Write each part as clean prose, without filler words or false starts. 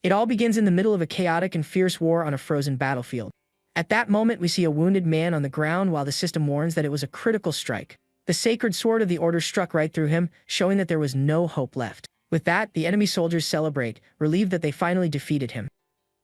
It all begins in the middle of a chaotic and fierce war on a frozen battlefield. At that moment, we see a wounded man on the ground while the system warns that it was a critical strike. The sacred sword of the order struck right through him, showing that there was no hope left. With that, the enemy soldiers celebrate, relieved that they finally defeated him.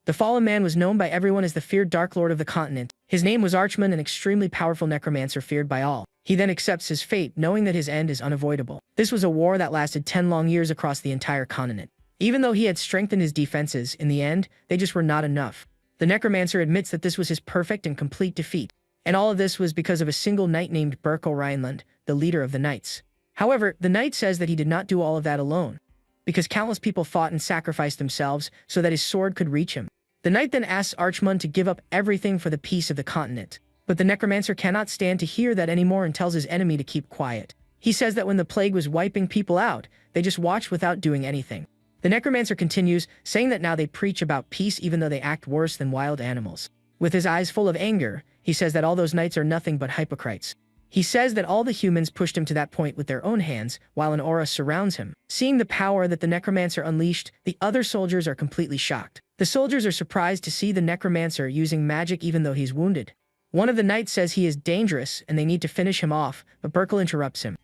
The fallen man was known by everyone as the feared Dark Lord of the continent. His name was Archman, an extremely powerful necromancer feared by all. He then accepts his fate, knowing that his end is unavoidable. This was a war that lasted 10 long years across the entire continent. Even though he had strengthened his defenses, in the end, they just were not enough. The necromancer admits that this was his perfect and complete defeat. And all of this was because of a single knight named Berkel Rhineland, the leader of the knights. However, the knight says that he did not do all of that alone, because countless people fought and sacrificed themselves so that his sword could reach him. The knight then asks Archmund to give up everything for the peace of the continent. But the necromancer cannot stand to hear that anymore and tells his enemy to keep quiet. He says that when the plague was wiping people out, they just watched without doing anything. The necromancer continues, saying that now they preach about peace even though they act worse than wild animals. With his eyes full of anger, he says that all those knights are nothing but hypocrites. He says that all the humans pushed him to that point with their own hands, while an aura surrounds him. Seeing the power that the necromancer unleashed, the other soldiers are completely shocked. The soldiers are surprised to see the necromancer using magic even though he's wounded. One of the knights says he is dangerous and they need to finish him off, but Berkel interrupts him.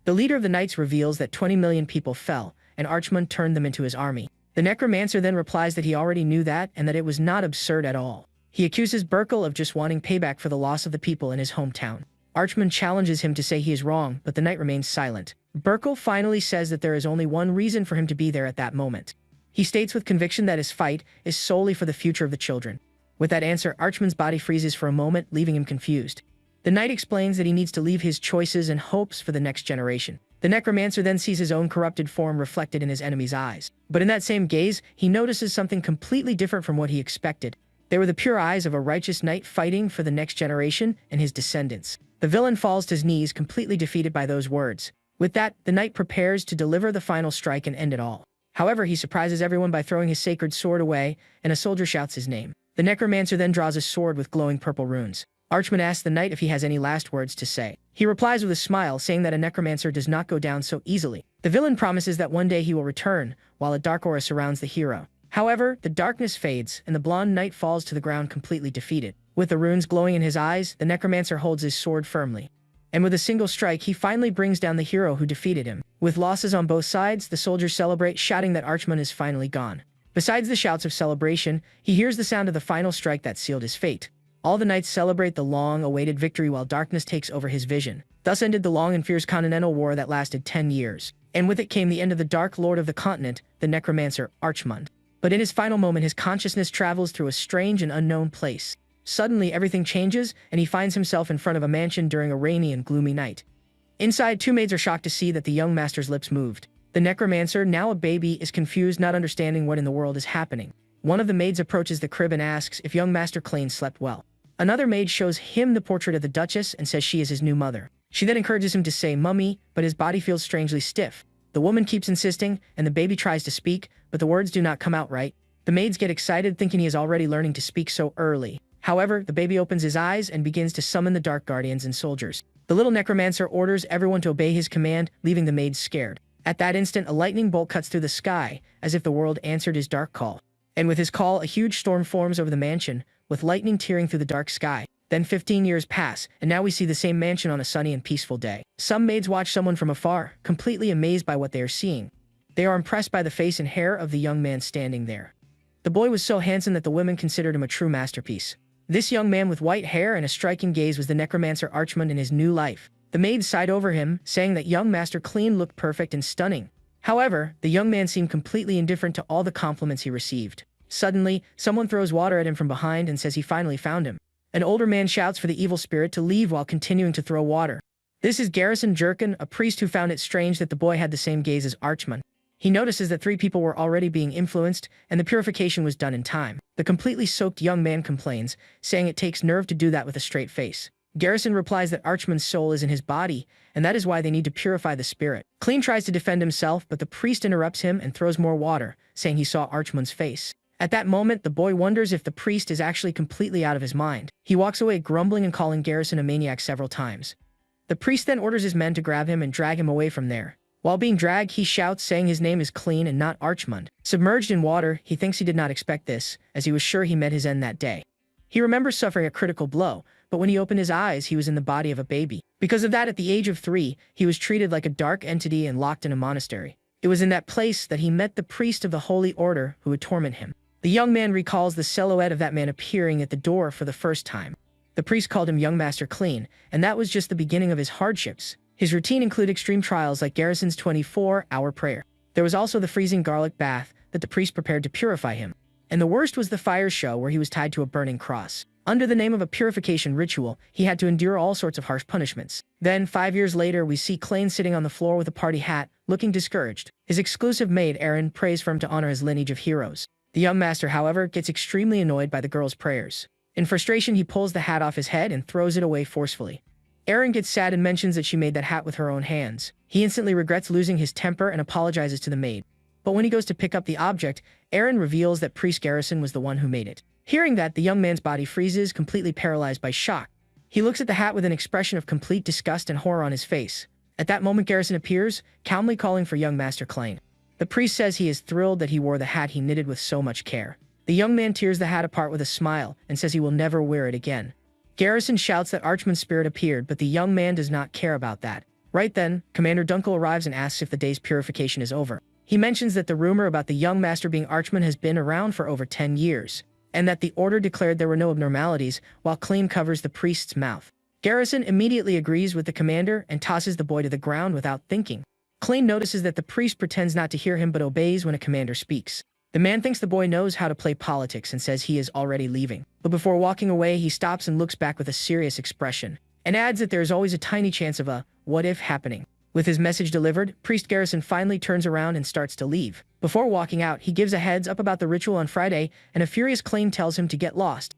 The leader of the knights reveals that 20 million people fell, and Archmund turned them into his army. The necromancer then replies that he already knew that and that it was not absurd at all. He accuses Berkel of just wanting payback for the loss of the people in his hometown. Archmund challenges him to say he is wrong, but the knight remains silent. Berkel finally says that there is only one reason for him to be there at that moment. He states with conviction that his fight is solely for the future of the children. With that answer, Archmund's body freezes for a moment, leaving him confused. The knight explains that he needs to leave his choices and hopes for the next generation. The necromancer then sees his own corrupted form reflected in his enemy's eyes. But in that same gaze, he notices something completely different from what he expected. They were the pure eyes of a righteous knight fighting for the next generation and his descendants. The villain falls to his knees, completely defeated by those words. With that, the knight prepares to deliver the final strike and end it all. However, he surprises everyone by throwing his sacred sword away, and a soldier shouts his name. The necromancer then draws a sword with glowing purple runes. Archmund asks the knight if he has any last words to say. He replies with a smile, saying that a necromancer does not go down so easily. The villain promises that one day he will return, while a dark aura surrounds the hero. However, the darkness fades, and the blonde knight falls to the ground completely defeated. With the runes glowing in his eyes, the necromancer holds his sword firmly. And with a single strike, he finally brings down the hero who defeated him. With losses on both sides, the soldiers celebrate, shouting that Archmund is finally gone. Besides the shouts of celebration, he hears the sound of the final strike that sealed his fate. All the knights celebrate the long-awaited victory while darkness takes over his vision. Thus ended the long and fierce continental war that lasted 10 years. And with it came the end of the Dark Lord of the continent, the necromancer Archmund. But in his final moment, his consciousness travels through a strange and unknown place. Suddenly, everything changes, and he finds himself in front of a mansion during a rainy and gloomy night. Inside, two maids are shocked to see that the young master's lips moved. The necromancer, now a baby, is confused, not understanding what in the world is happening. One of the maids approaches the crib and asks if young Master Klein slept well. Another maid shows him the portrait of the Duchess and says she is his new mother. She then encourages him to say "mummy," but his body feels strangely stiff. The woman keeps insisting, and the baby tries to speak, but the words do not come out right. The maids get excited, thinking he is already learning to speak so early. However, the baby opens his eyes and begins to summon the dark guardians and soldiers. The little necromancer orders everyone to obey his command, leaving the maids scared. At that instant, a lightning bolt cuts through the sky, as if the world answered his dark call. And with his call, a huge storm forms over the mansion, with lightning tearing through the dark sky. Then 15 years pass, and now we see the same mansion on a sunny and peaceful day. Some maids watch someone from afar, completely amazed by what they are seeing. They are impressed by the face and hair of the young man standing there. The boy was so handsome that the women considered him a true masterpiece. This young man with white hair and a striking gaze was the necromancer Archmund in his new life. The maids sighed over him, saying that young Master Klein looked perfect and stunning. However, the young man seemed completely indifferent to all the compliments he received. Suddenly, someone throws water at him from behind and says he finally found him. An older man shouts for the evil spirit to leave while continuing to throw water. This is Garrison Jerkin, a priest who found it strange that the boy had the same gaze as Archmund. He notices that 3 people were already being influenced, and the purification was done in time. The completely soaked young man complains, saying it takes nerve to do that with a straight face. Garrison replies that Archmund's soul is in his body, and that is why they need to purify the spirit. Klein tries to defend himself, but the priest interrupts him and throws more water, saying he saw Archmund's face. At that moment, the boy wonders if the priest is actually completely out of his mind. He walks away grumbling and calling Garrison a maniac several times. The priest then orders his men to grab him and drag him away from there. While being dragged, he shouts, saying his name is Clean and not Archmund. Submerged in water, he thinks he did not expect this, as he was sure he met his end that day. He remembers suffering a critical blow, but when he opened his eyes, he was in the body of a baby. Because of that, at the age of 3, he was treated like a dark entity and locked in a monastery. It was in that place that he met the priest of the Holy Order who would torment him. The young man recalls the silhouette of that man appearing at the door for the first time. The priest called him Young Master Clean, and that was just the beginning of his hardships. His routine included extreme trials like Garrison's 24-hour prayer. There was also the freezing garlic bath that the priest prepared to purify him. And the worst was the fire show where he was tied to a burning cross. Under the name of a purification ritual, he had to endure all sorts of harsh punishments. Then, 5 years later, we see Clean sitting on the floor with a party hat, looking discouraged. His exclusive maid, Erin, prays for him to honor his lineage of heroes. The young master, however, gets extremely annoyed by the girl's prayers. In frustration, he pulls the hat off his head and throws it away forcefully. Erin gets sad and mentions that she made that hat with her own hands. He instantly regrets losing his temper and apologizes to the maid. But when he goes to pick up the object, Erin reveals that Priest Garrison was the one who made it. Hearing that, the young man's body freezes, completely paralyzed by shock. He looks at the hat with an expression of complete disgust and horror on his face. At that moment, Garrison appears, calmly calling for young Master Clean. The priest says he is thrilled that he wore the hat he knitted with so much care. The young man tears the hat apart with a smile and says he will never wear it again. Garrison shouts that Archmund's spirit appeared, but the young man does not care about that. Right then, Commander Dunkel arrives and asks if the day's purification is over. He mentions that the rumor about the young master being Archmund has been around for over 10 years, and that the order declared there were no abnormalities, while Clean covers the priest's mouth. Garrison immediately agrees with the commander and tosses the boy to the ground without thinking. Clean notices that the priest pretends not to hear him but obeys when a commander speaks. The man thinks the boy knows how to play politics and says he is already leaving. But before walking away, he stops and looks back with a serious expression, and adds that there is always a tiny chance of a what-if happening. With his message delivered, Priest Garrison finally turns around and starts to leave. Before walking out, he gives a heads up about the ritual on Friday, and a furious Clean tells him to get lost.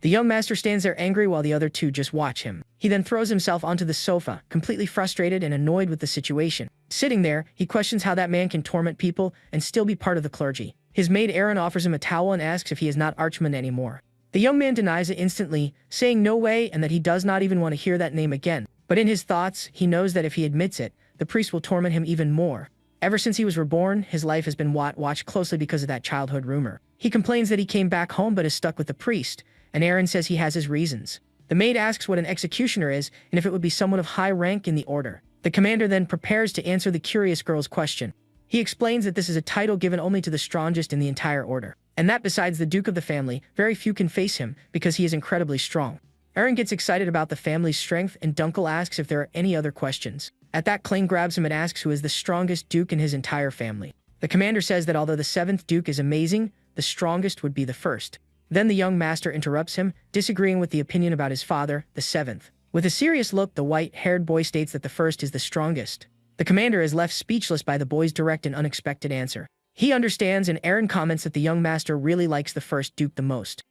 The young master stands there angry while the other two just watch him. He then throws himself onto the sofa, completely frustrated and annoyed with the situation. Sitting there, he questions how that man can torment people and still be part of the clergy. His maid Erin offers him a towel and asks if he is not Archmund anymore. The young man denies it instantly, saying no way and that he does not even want to hear that name again. But in his thoughts, he knows that if he admits it, the priest will torment him even more. Ever since he was reborn, his life has been watched closely because of that childhood rumor. He complains that he came back home but is stuck with the priest, and Erin says he has his reasons. The maid asks what an executioner is and if it would be someone of high rank in the order. The commander then prepares to answer the curious girl's question. He explains that this is a title given only to the strongest in the entire order, and that besides the Duke of the family, very few can face him because he is incredibly strong. Erin gets excited about the family's strength, and Dunkel asks if there are any other questions. At that, Clean grabs him and asks who is the strongest Duke in his entire family. The commander says that although the 7th Duke is amazing, the strongest would be the 1st. Then the young master interrupts him, disagreeing with the opinion about his father, the 7th. With a serious look, the white-haired boy states that the 1st is the strongest. The commander is left speechless by the boy's direct and unexpected answer. He understands, and Erin comments that the young master really likes the 1st Duke the most.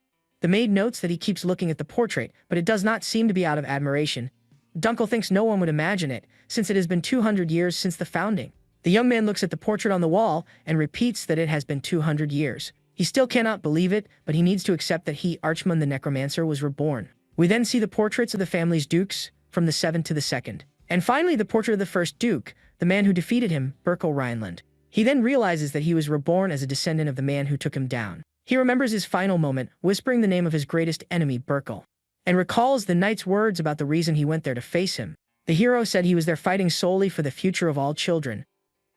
The maid notes that he keeps looking at the portrait, but it does not seem to be out of admiration. Dunkel thinks no one would imagine it, since it has been 200 years since the founding. The young man looks at the portrait on the wall and repeats that it has been 200 years. He still cannot believe it, but he needs to accept that he, Archmund the Necromancer, was reborn. We then see the portraits of the family's dukes, from the 7th to the 2nd. And finally, the portrait of the 1st Duke, the man who defeated him, Berkel Rhineland. He then realizes that he was reborn as a descendant of the man who took him down. He remembers his final moment, whispering the name of his greatest enemy, Berkel, and recalls the knight's words about the reason he went there to face him. The hero said he was there fighting solely for the future of all children.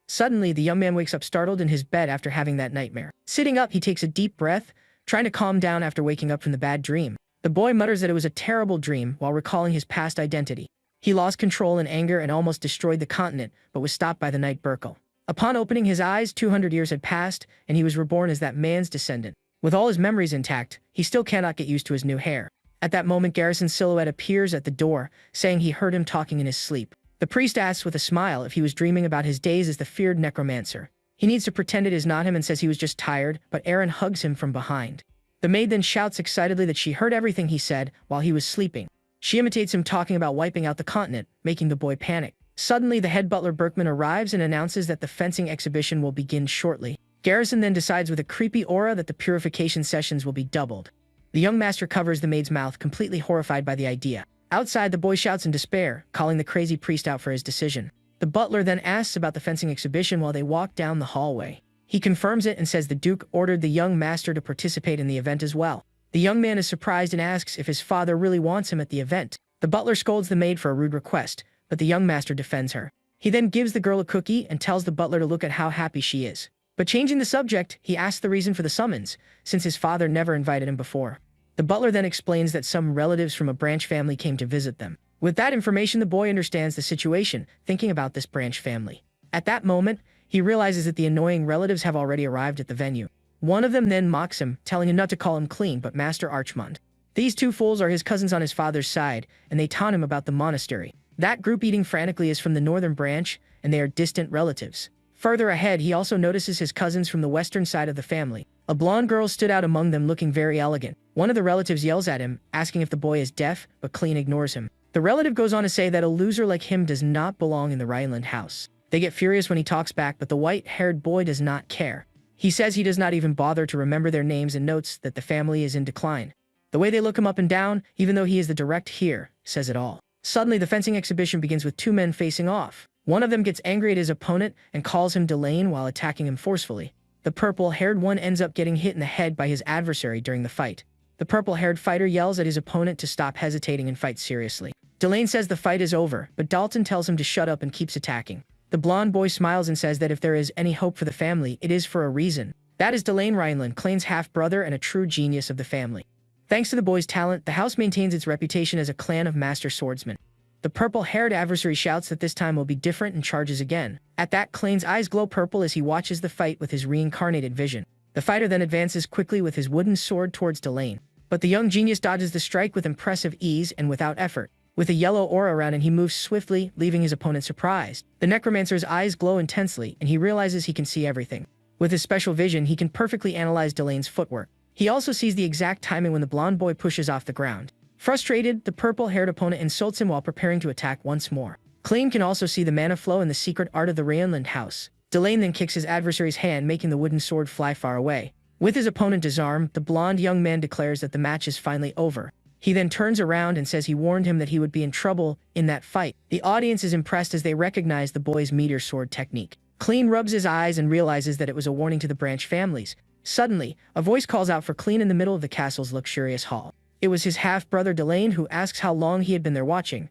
Suddenly, the young man wakes up startled in his bed after having that nightmare. Sitting up, he takes a deep breath, trying to calm down after waking up from the bad dream. The boy mutters that it was a terrible dream while recalling his past identity. He lost control in anger and almost destroyed the continent, but was stopped by the knight Berkel. Upon opening his eyes, 200 years had passed, and he was reborn as that man's descendant. With all his memories intact, he still cannot get used to his new hair. At that moment, Garrison's silhouette appears at the door, saying he heard him talking in his sleep. The priest asks with a smile if he was dreaming about his days as the feared necromancer. He needs to pretend it is not him and says he was just tired, but Erin hugs him from behind. The maid then shouts excitedly that she heard everything he said while he was sleeping. She imitates him talking about wiping out the continent, making the boy panic. Suddenly, the head butler Berkman arrives and announces that the fencing exhibition will begin shortly. Garrison then decides with a creepy aura that the purification sessions will be doubled. The young master covers the maid's mouth, completely horrified by the idea. Outside, the boy shouts in despair, calling the crazy priest out for his decision. The The butler then asks about the fencing exhibition while they walk down the hallway. He confirms it and says the Duke ordered the young master to participate in the event as well. The young man is surprised and asks if his father really wants him at the event. The butler scolds the maid for a rude request, but the young master defends her. He then gives the girl a cookie and tells the butler to look at how happy she is. But changing the subject, he asks the reason for the summons, since his father never invited him before. The butler then explains that some relatives from a branch family came to visit them. With that information, the boy understands the situation, thinking about this branch family. At that moment, he realizes that the annoying relatives have already arrived at the venue. One of them then mocks him, telling him not to call him clean but Master Archmond. These two fools are his cousins on his father's side, and they taunt him about the monastery. That group eating frantically is from the northern branch, and they are distant relatives. Further ahead, he also notices his cousins from the western side of the family. A blonde girl stood out among them looking very elegant. One of the relatives yells at him, asking if the boy is deaf, but Clean ignores him. The relative goes on to say that a loser like him does not belong in the Rhineland house. They get furious when he talks back, but the white-haired boy does not care. He says he does not even bother to remember their names and notes that the family is in decline. The way they look him up and down, even though he is the direct heir, says it all. Suddenly, the fencing exhibition begins with two men facing off. One of them gets angry at his opponent and calls him Delane while attacking him forcefully. The purple-haired one ends up getting hit in the head by his adversary during the fight. The purple-haired fighter yells at his opponent to stop hesitating and fight seriously. Delane says the fight is over, but Dalton tells him to shut up and keeps attacking. The blonde boy smiles and says that if there is any hope for the family, it is for a reason. That is Delane Rhineland, Clayne's half-brother and a true genius of the family. Thanks to the boy's talent, the house maintains its reputation as a clan of master swordsmen. The purple-haired adversary shouts that this time will be different and charges again. At that, Clayne's eyes glow purple as he watches the fight with his reincarnated vision. The fighter then advances quickly with his wooden sword towards Delane. But the young genius dodges the strike with impressive ease and without effort. With a yellow aura around him, he moves swiftly, leaving his opponent surprised. The necromancer's eyes glow intensely, and he realizes he can see everything. With his special vision, he can perfectly analyze Delane's footwork. He also sees the exact timing when the blonde boy pushes off the ground. Frustrated, the purple-haired opponent insults him while preparing to attack once more. Clayne can also see the mana flow and the secret art of the Rhineland house. Delane then kicks his adversary's hand, making the wooden sword fly far away. With his opponent disarmed, the blonde young man declares that the match is finally over. He then turns around and says he warned him that he would be in trouble in that fight. The audience is impressed as they recognize the boy's meteor sword technique. Clean rubs his eyes and realizes that it was a warning to the branch families. Suddenly, a voice calls out for Clean in the middle of the castle's luxurious hall. It was his half-brother Delane who asks how long he had been there watching.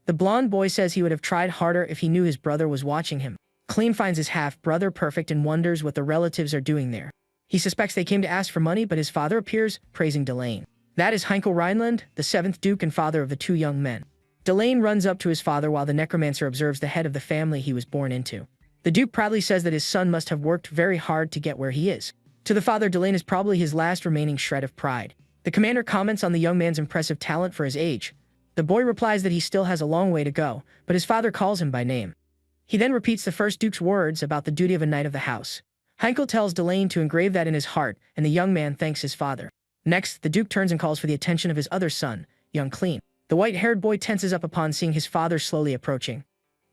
The blonde boy says he would have tried harder if he knew his brother was watching him. Clean finds his half-brother perfect and wonders what the relatives are doing there. He suspects they came to ask for money, but his father appears, praising Delane. That is Heinkel Rhineland, the 7th Duke and father of the two young men. Delane runs up to his father while the necromancer observes the head of the family he was born into. The Duke proudly says that his son must have worked very hard to get where he is. To the father, Delane is probably his last remaining shred of pride. The commander comments on the young man's impressive talent for his age. The boy replies that he still has a long way to go, but his father calls him by name. He then repeats the first Duke's words about the duty of a knight of the house. Heinkel tells Delane to engrave that in his heart, and the young man thanks his father. Next, the Duke turns and calls for the attention of his other son, young Clean. The white-haired boy tenses up upon seeing his father slowly approaching.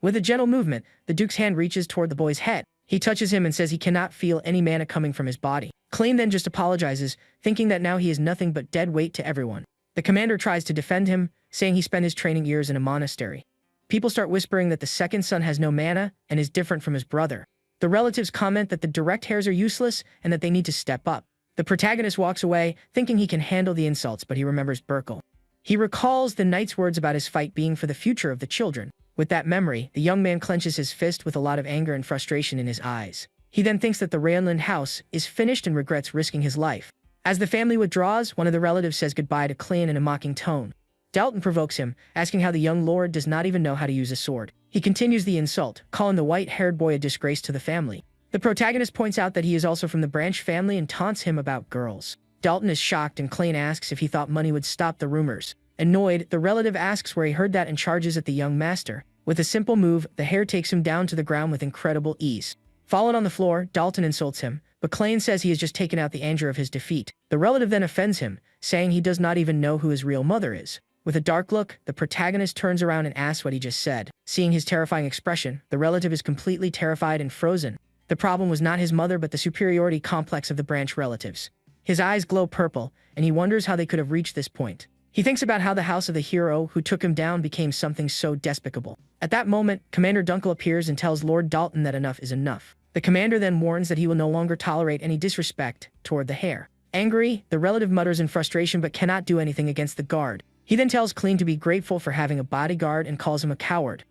With a gentle movement, the Duke's hand reaches toward the boy's head. He touches him and says he cannot feel any mana coming from his body. Clean then just apologizes, thinking that now he is nothing but dead weight to everyone. The commander tries to defend him, saying he spent his training years in a monastery. People start whispering that the second son has no mana and is different from his brother. The relatives comment that the direct heirs are useless and that they need to step up. The protagonist walks away, thinking he can handle the insults, but he remembers Burkle. He recalls the knight's words about his fight being for the future of the children. With that memory, the young man clenches his fist with a lot of anger and frustration in his eyes. He then thinks that the Rhineland house is finished and regrets risking his life. As the family withdraws, one of the relatives says goodbye to Clean in a mocking tone. Dalton provokes him, asking how the young lord does not even know how to use a sword. He continues the insult, calling the white-haired boy a disgrace to the family. The protagonist points out that he is also from the Branch family and taunts him about girls. Dalton is shocked and Clean asks if he thought money would stop the rumors. Annoyed, the relative asks where he heard that and charges at the young master. With a simple move, the hare takes him down to the ground with incredible ease. Fallen on the floor, Dalton insults him, but Clean says he has just taken out the anger of his defeat. The relative then offends him, saying he does not even know who his real mother is. With a dark look, the protagonist turns around and asks what he just said. Seeing his terrifying expression, the relative is completely terrified and frozen. The problem was not his mother but the superiority complex of the Branch relatives. His eyes glow purple, and he wonders how they could have reached this point. He thinks about how the house of the hero who took him down became something so despicable. At that moment, Commander Dunkel appears and tells Lord Dalton that enough is enough. The commander then warns that he will no longer tolerate any disrespect toward the heir. Angry, the relative mutters in frustration but cannot do anything against the guard. He then tells Clean to be grateful for having a bodyguard and calls him a coward.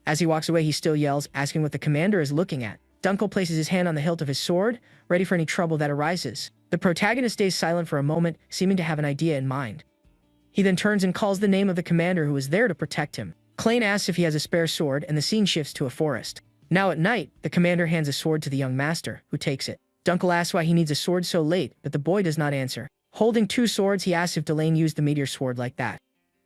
As he walks away, he still yells, asking what the commander is looking at. Dunkel places his hand on the hilt of his sword, ready for any trouble that arises. The protagonist stays silent for a moment, seeming to have an idea in mind. He then turns and calls the name of the commander who is there to protect him. Clean asks if he has a spare sword, and the scene shifts to a forest. Now at night, the commander hands a sword to the young master, who takes it. Dunkel asks why he needs a sword so late, but the boy does not answer. Holding two swords, he asks if Delane used the meteor sword like that.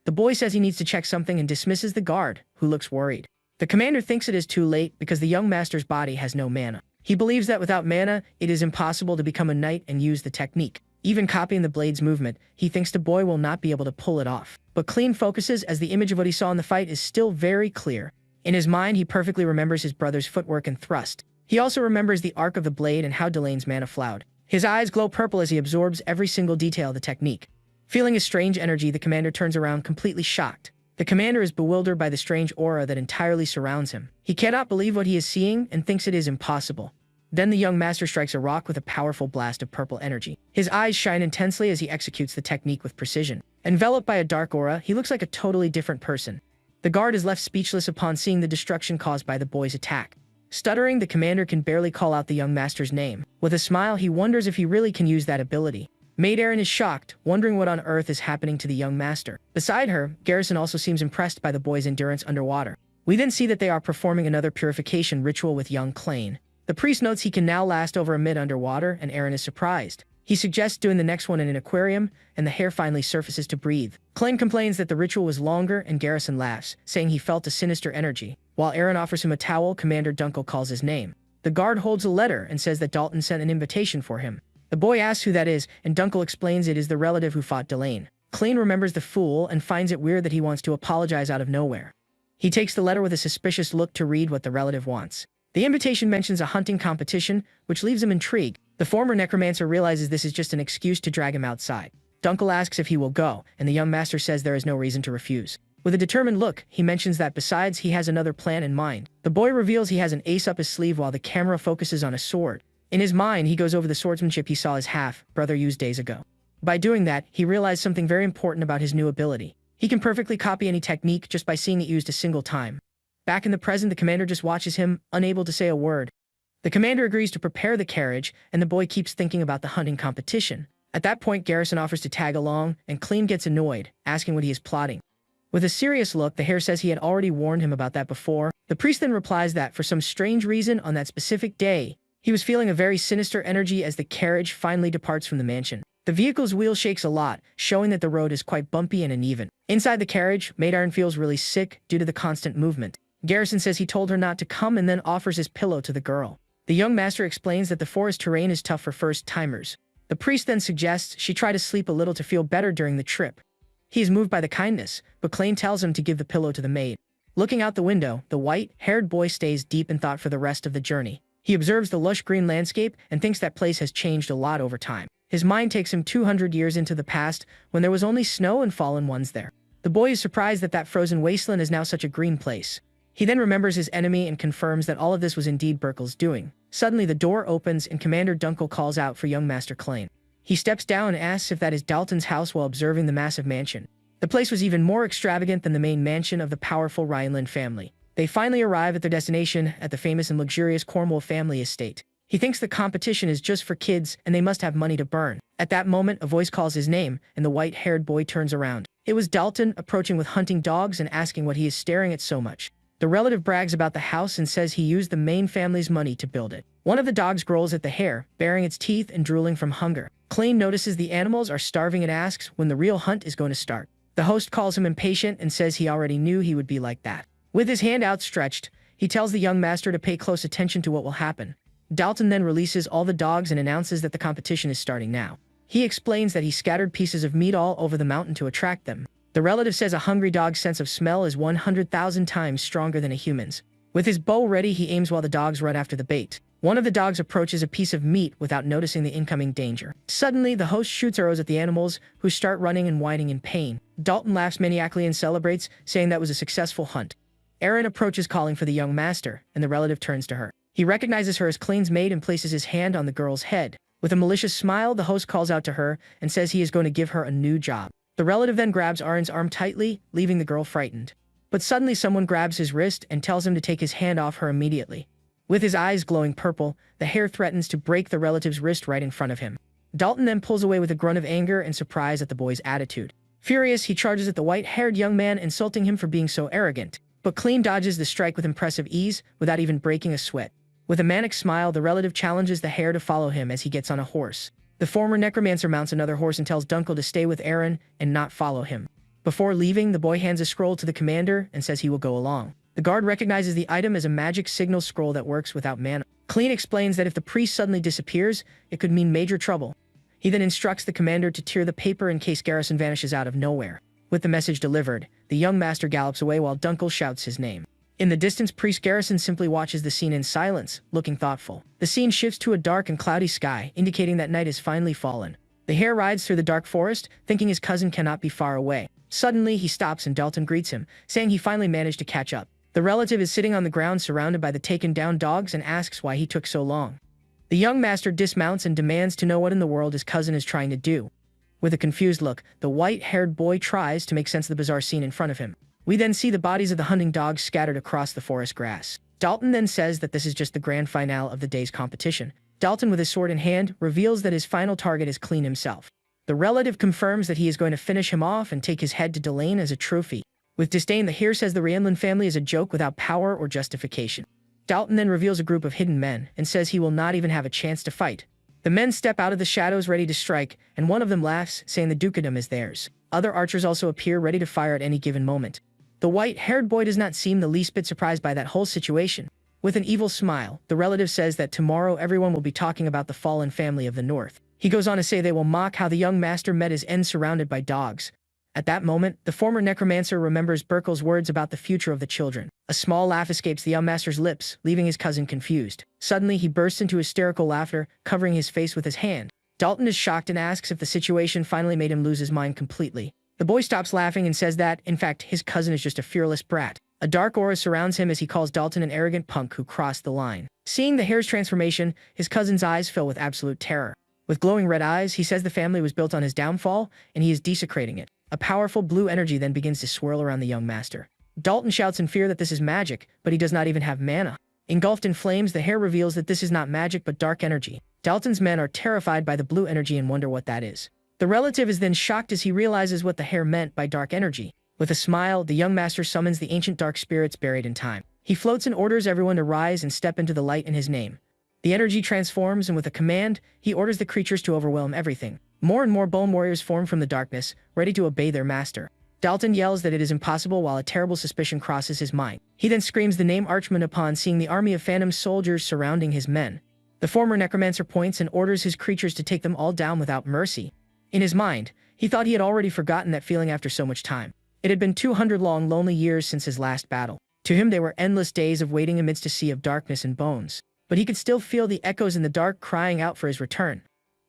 The boy says he needs to check something and dismisses the guard, who looks worried. The commander thinks it is too late because the young master's body has no mana. He believes that without mana, it is impossible to become a knight and use the technique. Even copying the blade's movement, he thinks the boy will not be able to pull it off. But Clean focuses as the image of what he saw in the fight is still very clear. In his mind, he perfectly remembers his brother's footwork and thrust. He also remembers the arc of the blade and how Delane's mana flowed. His eyes glow purple as he absorbs every single detail of the technique. Feeling a strange energy, the commander turns around completely shocked. The commander is bewildered by the strange aura that entirely surrounds him. He cannot believe what he is seeing and thinks it is impossible. Then the young master strikes a rock with a powerful blast of purple energy. His eyes shine intensely as he executes the technique with precision. Enveloped by a dark aura, he looks like a totally different person. The guard is left speechless upon seeing the destruction caused by the boy's attack. Stuttering, the commander can barely call out the young master's name. With a smile, he wonders if he really can use that ability. Maid Erin is shocked, wondering what on earth is happening to the young master. Beside her, Garrison also seems impressed by the boy's endurance underwater. We then see that they are performing another purification ritual with young Clean. The priest notes he can now last over a minute underwater, and Erin is surprised. He suggests doing the next one in an aquarium, and the hair finally surfaces to breathe. Clean complains that the ritual was longer, and Garrison laughs, saying he felt a sinister energy. While Erin offers him a towel, Commander Dunkel calls his name. The guard holds a letter and says that Dalton sent an invitation for him. The boy asks who that is, and Dunkel explains it is the relative who fought Delane. Clean remembers the fool and finds it weird that he wants to apologize out of nowhere. He takes the letter with a suspicious look to read what the relative wants. The invitation mentions a hunting competition, which leaves him intrigued. The former necromancer realizes this is just an excuse to drag him outside. Dunkel asks if he will go, and the young master says there is no reason to refuse. With a determined look, he mentions that besides, he has another plan in mind. The boy reveals he has an ace up his sleeve while the camera focuses on a sword. In his mind, he goes over the swordsmanship he saw his half-brother use days ago. By doing that, he realized something very important about his new ability. He can perfectly copy any technique just by seeing it used a single time. Back in the present, the commander just watches him, unable to say a word. The commander agrees to prepare the carriage, and the boy keeps thinking about the hunting competition. At that point, Garrison offers to tag along, and Clean gets annoyed, asking what he is plotting. With a serious look, the hare says he had already warned him about that before. The priest then replies that, for some strange reason, on that specific day, he was feeling a very sinister energy as the carriage finally departs from the mansion. The vehicle's wheel shakes a lot, showing that the road is quite bumpy and uneven. Inside the carriage, Maid Erin feels really sick due to the constant movement. Garrison says he told her not to come and then offers his pillow to the girl. The young master explains that the forest terrain is tough for first-timers. The priest then suggests she try to sleep a little to feel better during the trip. He is moved by the kindness, but Clean tells him to give the pillow to the maid. Looking out the window, the white-haired boy stays deep in thought for the rest of the journey. He observes the lush green landscape and thinks that place has changed a lot over time. His mind takes him 200 years into the past when there was only snow and fallen ones there. The boy is surprised that that frozen wasteland is now such a green place. He then remembers his enemy and confirms that all of this was indeed Burkle's doing. Suddenly, the door opens and Commander Dunkel calls out for young Master Clean. He steps down and asks if that is Dalton's house while observing the massive mansion. The place was even more extravagant than the main mansion of the powerful Rhineland family. They finally arrive at their destination at the famous and luxurious Cornwall family estate. He thinks the competition is just for kids and they must have money to burn. At that moment, a voice calls his name and the white-haired boy turns around. It was Dalton, approaching with hunting dogs and asking what he is staring at so much. The relative brags about the house and says he used the main family's money to build it. One of the dogs growls at the hare, baring its teeth and drooling from hunger. Clean notices the animals are starving and asks when the real hunt is going to start. The host calls him impatient and says he already knew he would be like that. With his hand outstretched, he tells the young master to pay close attention to what will happen. Dalton then releases all the dogs and announces that the competition is starting now. He explains that he scattered pieces of meat all over the mountain to attract them. The relative says a hungry dog's sense of smell is 100,000 times stronger than a human's. With his bow ready, he aims while the dogs run after the bait. One of the dogs approaches a piece of meat without noticing the incoming danger. Suddenly, the host shoots arrows at the animals, who start running and whining in pain. Dalton laughs maniacally and celebrates, saying that was a successful hunt. Aaron approaches calling for the young master, and the relative turns to her. He recognizes her as Clean's maid and places his hand on the girl's head. With a malicious smile, the host calls out to her and says he is going to give her a new job. The relative then grabs Aaron's arm tightly, leaving the girl frightened. But suddenly someone grabs his wrist and tells him to take his hand off her immediately. With his eyes glowing purple, the hare threatens to break the relative's wrist right in front of him. Dalton then pulls away with a grunt of anger and surprise at the boy's attitude. Furious, he charges at the white-haired young man, insulting him for being so arrogant. But Clean dodges the strike with impressive ease, without even breaking a sweat. With a manic smile, the relative challenges the hare to follow him as he gets on a horse. The former necromancer mounts another horse and tells Dunkel to stay with Aaron and not follow him. Before leaving, the boy hands a scroll to the commander and says he will go along. The guard recognizes the item as a magic signal scroll that works without mana. Clean explains that if the priest suddenly disappears, it could mean major trouble. He then instructs the commander to tear the paper in case Garrison vanishes out of nowhere. With the message delivered, the young master gallops away while Dunkel shouts his name. In the distance, Priest Garrison simply watches the scene in silence, looking thoughtful. The scene shifts to a dark and cloudy sky, indicating that night has finally fallen. The hare rides through the dark forest, thinking his cousin cannot be far away. Suddenly, he stops and Dalton greets him, saying he finally managed to catch up. The relative is sitting on the ground surrounded by the taken-down dogs and asks why he took so long. The young master dismounts and demands to know what in the world his cousin is trying to do. With a confused look, the white-haired boy tries to make sense of the bizarre scene in front of him. We then see the bodies of the hunting dogs scattered across the forest grass. Dalton then says that this is just the grand finale of the day's competition. Dalton, with his sword in hand, reveals that his final target is Clean himself. The relative confirms that he is going to finish him off and take his head to Delane as a trophy. With disdain, the hare says the Rienlin family is a joke without power or justification. Dalton then reveals a group of hidden men and says he will not even have a chance to fight. The men step out of the shadows ready to strike, and one of them laughs, saying the dukedom is theirs. Other archers also appear ready to fire at any given moment. The white-haired boy does not seem the least bit surprised by that whole situation. With an evil smile, the relative says that tomorrow everyone will be talking about the fallen family of the north. He goes on to say they will mock how the young master met his end surrounded by dogs. At that moment, the former necromancer remembers Burkel's words about the future of the children. A small laugh escapes the young master's lips, leaving his cousin confused. Suddenly, he bursts into hysterical laughter, covering his face with his hand. Dalton is shocked and asks if the situation finally made him lose his mind completely. The boy stops laughing and says that, in fact, his cousin is just a fearless brat. A dark aura surrounds him as he calls Dalton an arrogant punk who crossed the line. Seeing the hare's transformation, his cousin's eyes fill with absolute terror. With glowing red eyes, he says the family was built on his downfall, and he is desecrating it. A powerful blue energy then begins to swirl around the young master. Dalton shouts in fear that this is magic, but he does not even have mana. Engulfed in flames, the hare reveals that this is not magic but dark energy. Dalton's men are terrified by the blue energy and wonder what that is. The relative is then shocked as he realizes what the hare meant by dark energy. With a smile, the young master summons the ancient dark spirits buried in time. He floats and orders everyone to rise and step into the light in his name. The energy transforms, and with a command, he orders the creatures to overwhelm everything. More and more bone warriors form from the darkness, ready to obey their master. Dalton yells that it is impossible while a terrible suspicion crosses his mind. He then screams the name Archman upon seeing the army of phantom soldiers surrounding his men. The former necromancer points and orders his creatures to take them all down without mercy. In his mind, he thought he had already forgotten that feeling after so much time. It had been 200 long, lonely years since his last battle. To him, they were endless days of waiting amidst a sea of darkness and bones. But he could still feel the echoes in the dark crying out for his return.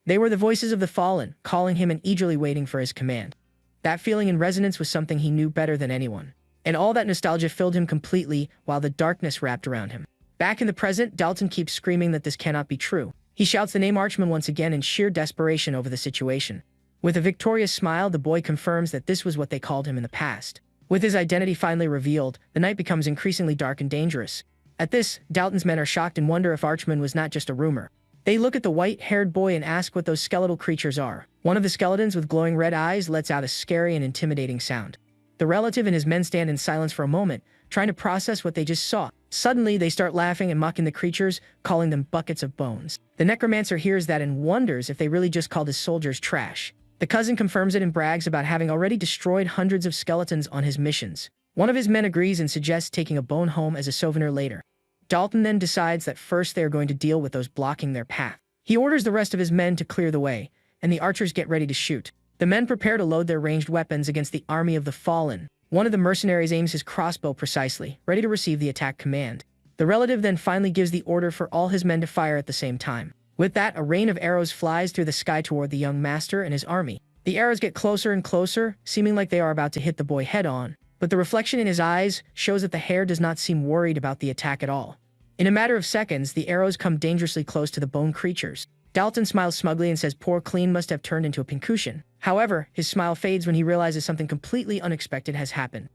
They were the voices of the fallen, calling him and eagerly waiting for his command. That feeling in resonance was something he knew better than anyone. And all that nostalgia filled him completely while the darkness wrapped around him. Back in the present, Dalton keeps screaming that this cannot be true. He shouts the name Archman once again in sheer desperation over the situation. With a victorious smile, the boy confirms that this was what they called him in the past. With his identity finally revealed, the night becomes increasingly dark and dangerous. At this, Dalton's men are shocked and wonder if Archman was not just a rumor. They look at the white-haired boy and ask what those skeletal creatures are. One of the skeletons with glowing red eyes lets out a scary and intimidating sound. The relative and his men stand in silence for a moment, trying to process what they just saw. Suddenly, they start laughing and mocking the creatures, calling them buckets of bones. The necromancer hears that and wonders if they really just called his soldiers trash. The cousin confirms it and brags about having already destroyed hundreds of skeletons on his missions. One of his men agrees and suggests taking a bone home as a souvenir later. Dalton then decides that first they are going to deal with those blocking their path. He orders the rest of his men to clear the way, and the archers get ready to shoot. The men prepare to load their ranged weapons against the army of the fallen. One of the mercenaries aims his crossbow precisely, ready to receive the attack command. The relative then finally gives the order for all his men to fire at the same time. With that, a rain of arrows flies through the sky toward the young master and his army. The arrows get closer and closer, seeming like they are about to hit the boy head-on, but the reflection in his eyes shows that the hare does not seem worried about the attack at all. In a matter of seconds, the arrows come dangerously close to the bone creatures. Dalton smiles smugly and says poor Clean must have turned into a pincushion. However, his smile fades when he realizes something completely unexpected has happened.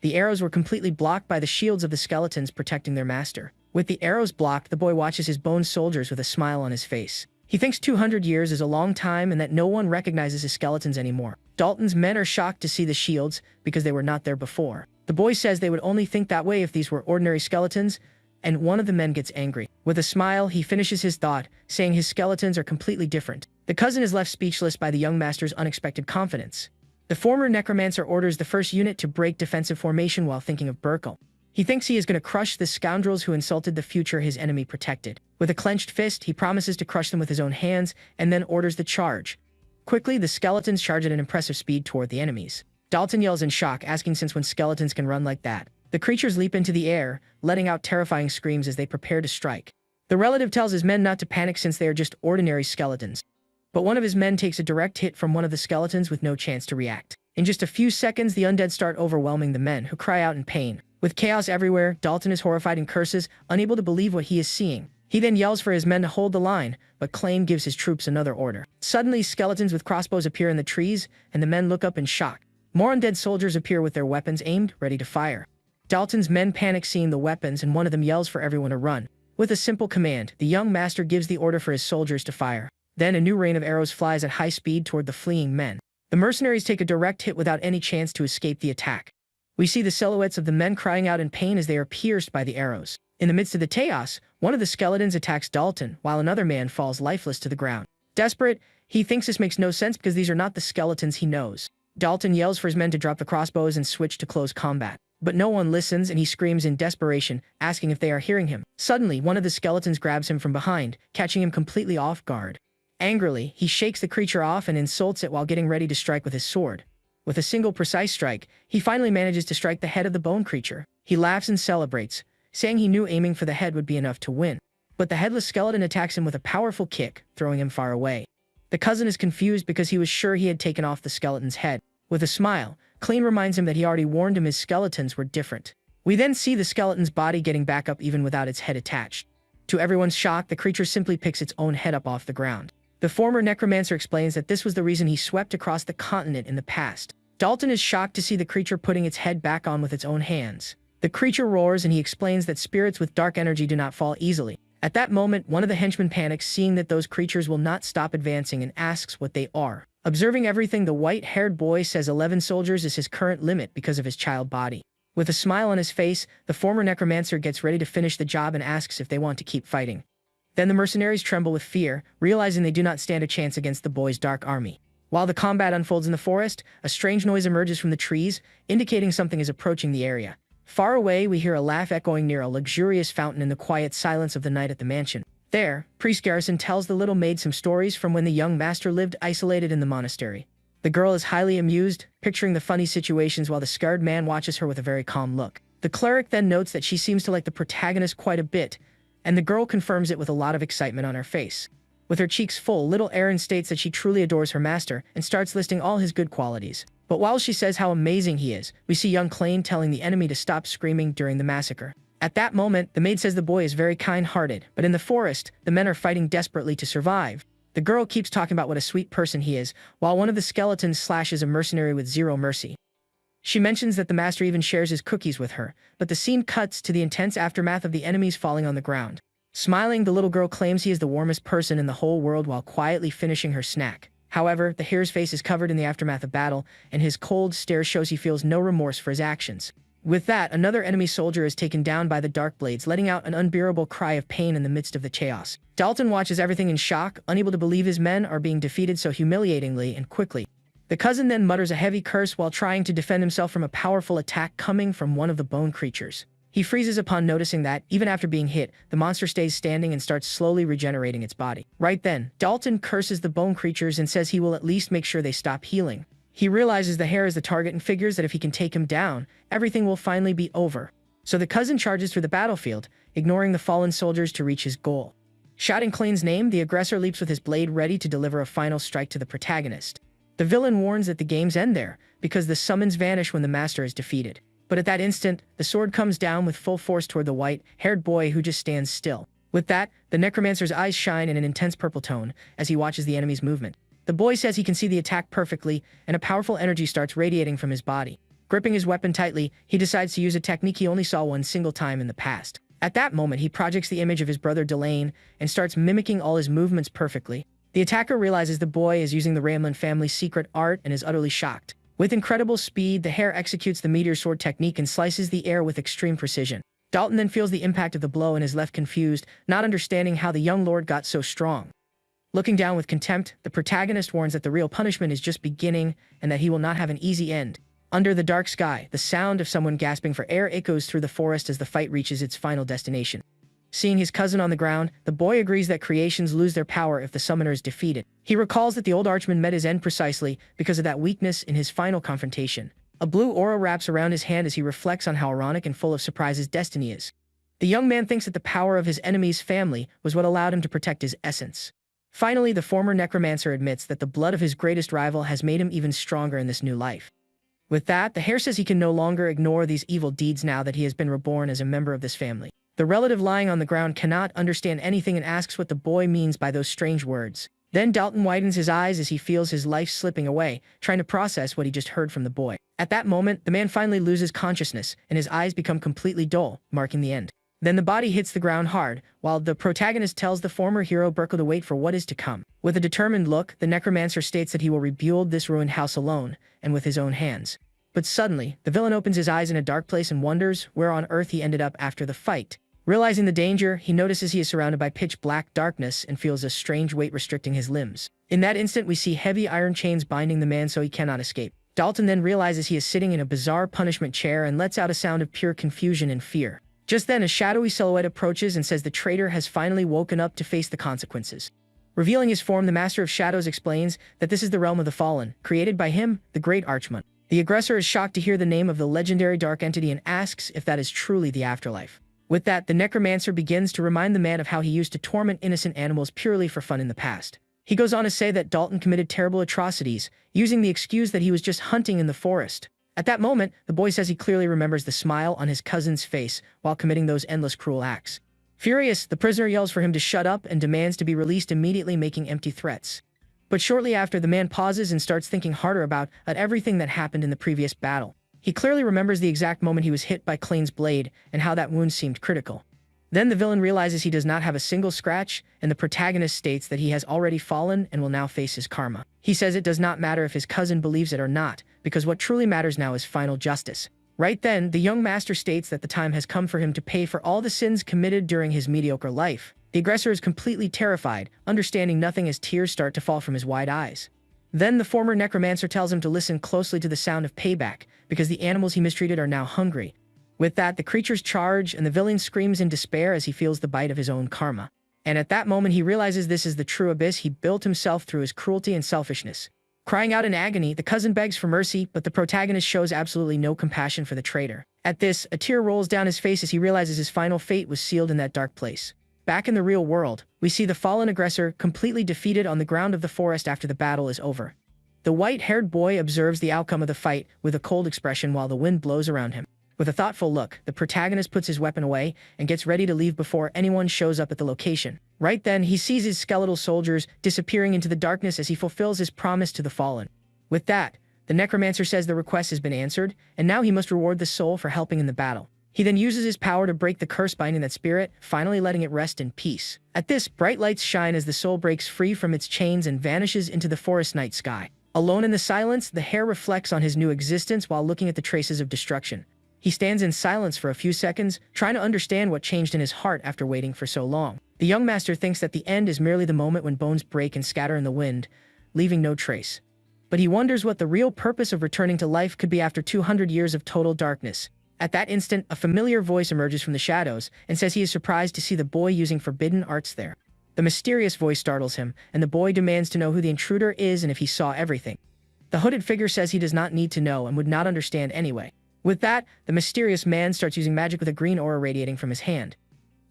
The arrows were completely blocked by the shields of the skeletons protecting their master. With the arrows blocked, the boy watches his bone soldiers with a smile on his face. He thinks 200 years is a long time and that no one recognizes his skeletons anymore. Dalton's men are shocked to see the shields because they were not there before. The boy says they would only think that way if these were ordinary skeletons, and one of the men gets angry. With a smile, he finishes his thought, saying his skeletons are completely different. The cousin is left speechless by the young master's unexpected confidence. The former necromancer orders the first unit to break defensive formation while thinking of Burkle. He thinks he is going to crush the scoundrels who insulted the future his enemy protected. With a clenched fist, he promises to crush them with his own hands and then orders the charge. Quickly, the skeletons charge at an impressive speed toward the enemies. Dalton yells in shock, asking since when skeletons can run like that. The creatures leap into the air, letting out terrifying screams as they prepare to strike. The relative tells his men not to panic since they are just ordinary skeletons. But one of his men takes a direct hit from one of the skeletons with no chance to react. In just a few seconds, the undead start overwhelming the men, who cry out in pain. With chaos everywhere, Dalton is horrified and curses, unable to believe what he is seeing. He then yells for his men to hold the line, but Claim gives his troops another order. Suddenly, skeletons with crossbows appear in the trees, and the men look up in shock. More undead soldiers appear with their weapons aimed, ready to fire. Dalton's men panic seeing the weapons, and one of them yells for everyone to run. With a simple command, the young master gives the order for his soldiers to fire. Then a new rain of arrows flies at high speed toward the fleeing men. The mercenaries take a direct hit without any chance to escape the attack. We see the silhouettes of the men crying out in pain as they are pierced by the arrows. In the midst of the chaos, one of the skeletons attacks Dalton, while another man falls lifeless to the ground. Desperate, he thinks this makes no sense because these are not the skeletons he knows. Dalton yells for his men to drop the crossbows and switch to close combat. But no one listens, and he screams in desperation, asking if they are hearing him. Suddenly, one of the skeletons grabs him from behind, catching him completely off guard. Angrily, he shakes the creature off and insults it while getting ready to strike with his sword. With a single precise strike, he finally manages to strike the head of the bone creature. He laughs and celebrates, saying he knew aiming for the head would be enough to win. But the headless skeleton attacks him with a powerful kick, throwing him far away. The cousin is confused because he was sure he had taken off the skeleton's head. With a smile, Clean reminds him that he already warned him his skeletons were different. We then see the skeleton's body getting back up even without its head attached. To everyone's shock, the creature simply picks its own head up off the ground. The former necromancer explains that this was the reason he swept across the continent in the past. Dalton is shocked to see the creature putting its head back on with its own hands. The creature roars and he explains that spirits with dark energy do not fall easily. At that moment, one of the henchmen panics, seeing that those creatures will not stop advancing, and asks what they are. Observing everything, the white-haired boy says 11 soldiers is his current limit because of his child body. With a smile on his face, the former necromancer gets ready to finish the job and asks if they want to keep fighting. Then the mercenaries tremble with fear, realizing they do not stand a chance against the boy's dark army. While the combat unfolds in the forest, a strange noise emerges from the trees, indicating something is approaching the area. Far away, we hear a laugh echoing near a luxurious fountain in the quiet silence of the night at the mansion. There, Priest Garrison tells the little maid some stories from when the young master lived isolated in the monastery. The girl is highly amused, picturing the funny situations while the scarred man watches her with a very calm look. The cleric then notes that she seems to like the protagonist quite a bit, and the girl confirms it with a lot of excitement on her face. With her cheeks full, little Erin states that she truly adores her master and starts listing all his good qualities. But while she says how amazing he is, we see young Clain telling the enemy to stop screaming during the massacre. At that moment, the maid says the boy is very kind-hearted, but in the forest, the men are fighting desperately to survive. The girl keeps talking about what a sweet person he is, while one of the skeletons slashes a mercenary with zero mercy. She mentions that the master even shares his cookies with her, but the scene cuts to the intense aftermath of the enemies falling on the ground. Smiling, the little girl claims he is the warmest person in the whole world while quietly finishing her snack. However, the hero's face is covered in the aftermath of battle, and his cold stare shows he feels no remorse for his actions. With that, another enemy soldier is taken down by the dark blades, letting out an unbearable cry of pain in the midst of the chaos. Dalton watches everything in shock, unable to believe his men are being defeated so humiliatingly and quickly. The cousin then mutters a heavy curse while trying to defend himself from a powerful attack coming from one of the bone creatures. He freezes upon noticing that, even after being hit, the monster stays standing and starts slowly regenerating its body. Right then, Dalton curses the bone creatures and says he will at least make sure they stop healing. He realizes the hare is the target and figures that if he can take him down, everything will finally be over. So the cousin charges through the battlefield, ignoring the fallen soldiers to reach his goal. Shouting Klein's name, the aggressor leaps with his blade ready to deliver a final strike to the protagonist. The villain warns that the games end there, because the summons vanish when the master is defeated. But at that instant, the sword comes down with full force toward the white-haired boy who just stands still. With that, the necromancer's eyes shine in an intense purple tone as he watches the enemy's movement. The boy says he can see the attack perfectly, and a powerful energy starts radiating from his body. Gripping his weapon tightly, he decides to use a technique he only saw one single time in the past. At that moment, he projects the image of his brother Delane and starts mimicking all his movements perfectly. The attacker realizes the boy is using the Ramlin family's secret art and is utterly shocked. With incredible speed, the hare executes the meteor sword technique and slices the air with extreme precision. Dalton then feels the impact of the blow and is left confused, not understanding how the young lord got so strong. Looking down with contempt, the protagonist warns that the real punishment is just beginning and that he will not have an easy end. Under the dark sky, the sound of someone gasping for air echoes through the forest as the fight reaches its final destination. Seeing his cousin on the ground, the boy agrees that creations lose their power if the summoner is defeated. He recalls that the old archman met his end precisely because of that weakness in his final confrontation. A blue aura wraps around his hand as he reflects on how ironic and full of surprise his destiny is. The young man thinks that the power of his enemy's family was what allowed him to protect his essence. Finally, the former necromancer admits that the blood of his greatest rival has made him even stronger in this new life. With that, the hare says he can no longer ignore these evil deeds now that he has been reborn as a member of this family. The relative lying on the ground cannot understand anything and asks what the boy means by those strange words. Then Dalton widens his eyes as he feels his life slipping away, trying to process what he just heard from the boy. At that moment, the man finally loses consciousness, and his eyes become completely dull, marking the end. Then the body hits the ground hard, while the protagonist tells the former hero Burko to wait for what is to come. With a determined look, the necromancer states that he will rebuild this ruined house alone, and with his own hands. But suddenly, the villain opens his eyes in a dark place and wonders where on earth he ended up after the fight. Realizing the danger, he notices he is surrounded by pitch-black darkness and feels a strange weight restricting his limbs. In that instant, we see heavy iron chains binding the man so he cannot escape. Dalton then realizes he is sitting in a bizarre punishment chair and lets out a sound of pure confusion and fear. Just then, a shadowy silhouette approaches and says the traitor has finally woken up to face the consequences. Revealing his form, the Master of Shadows explains that this is the realm of the fallen, created by him, the Great Archman. The aggressor is shocked to hear the name of the legendary dark entity and asks if that is truly the afterlife. With that, the necromancer begins to remind the man of how he used to torment innocent animals purely for fun in the past. He goes on to say that Dalton committed terrible atrocities, using the excuse that he was just hunting in the forest. At that moment, the boy says he clearly remembers the smile on his cousin's face while committing those endless cruel acts. Furious, the prisoner yells for him to shut up and demands to be released immediately, making empty threats. But shortly after, the man pauses and starts thinking harder about everything that happened in the previous battle. He clearly remembers the exact moment he was hit by Klein's blade and how that wound seemed critical. Then the villain realizes he does not have a single scratch, and the protagonist states that he has already fallen and will now face his karma. He says it does not matter if his cousin believes it or not, because what truly matters now is final justice. Right then, the young master states that the time has come for him to pay for all the sins committed during his mediocre life. The aggressor is completely terrified, understanding nothing as tears start to fall from his wide eyes. Then the former necromancer tells him to listen closely to the sound of payback, because the animals he mistreated are now hungry. With that, the creatures charge, and the villain screams in despair as he feels the bite of his own karma. And at that moment, he realizes this is the true abyss he built himself through his cruelty and selfishness. Crying out in agony, the cousin begs for mercy, but the protagonist shows absolutely no compassion for the traitor. At this, a tear rolls down his face as he realizes his final fate was sealed in that dark place. Back in the real world, we see the fallen aggressor completely defeated on the ground of the forest after the battle is over. The white-haired boy observes the outcome of the fight with a cold expression while the wind blows around him. With a thoughtful look, the protagonist puts his weapon away and gets ready to leave before anyone shows up at the location. Right then, he sees his skeletal soldiers disappearing into the darkness as he fulfills his promise to the fallen. With that, the necromancer says the request has been answered, and now he must reward the soul for helping in the battle. He then uses his power to break the curse binding that spirit, finally letting it rest in peace. At this, bright lights shine as the soul breaks free from its chains and vanishes into the forest night sky. Alone in the silence, the hare reflects on his new existence while looking at the traces of destruction. He stands in silence for a few seconds, trying to understand what changed in his heart after waiting for so long. The young master thinks that the end is merely the moment when bones break and scatter in the wind, leaving no trace. But he wonders what the real purpose of returning to life could be after 200 years of total darkness. At that instant, a familiar voice emerges from the shadows and says he is surprised to see the boy using forbidden arts there. The mysterious voice startles him, and the boy demands to know who the intruder is and if he saw everything. The hooded figure says he does not need to know and would not understand anyway. With that, the mysterious man starts using magic with a green aura radiating from his hand.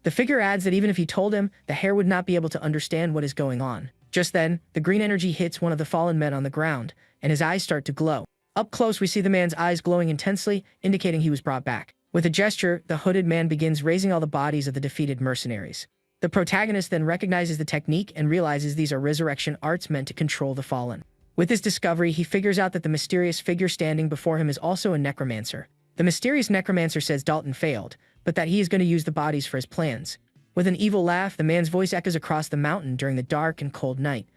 The figure adds that even if he told him, the hare would not be able to understand what is going on. Just then, the green energy hits one of the fallen men on the ground, and his eyes start to glow. Up close, we see the man's eyes glowing intensely, indicating he was brought back. With a gesture, the hooded man begins raising all the bodies of the defeated mercenaries. The protagonist then recognizes the technique and realizes these are resurrection arts meant to control the fallen. With this discovery, he figures out that the mysterious figure standing before him is also a necromancer. The mysterious necromancer says Dalton failed, but that he is going to use the bodies for his plans. With an evil laugh, the man's voice echoes across the mountain during the dark and cold night.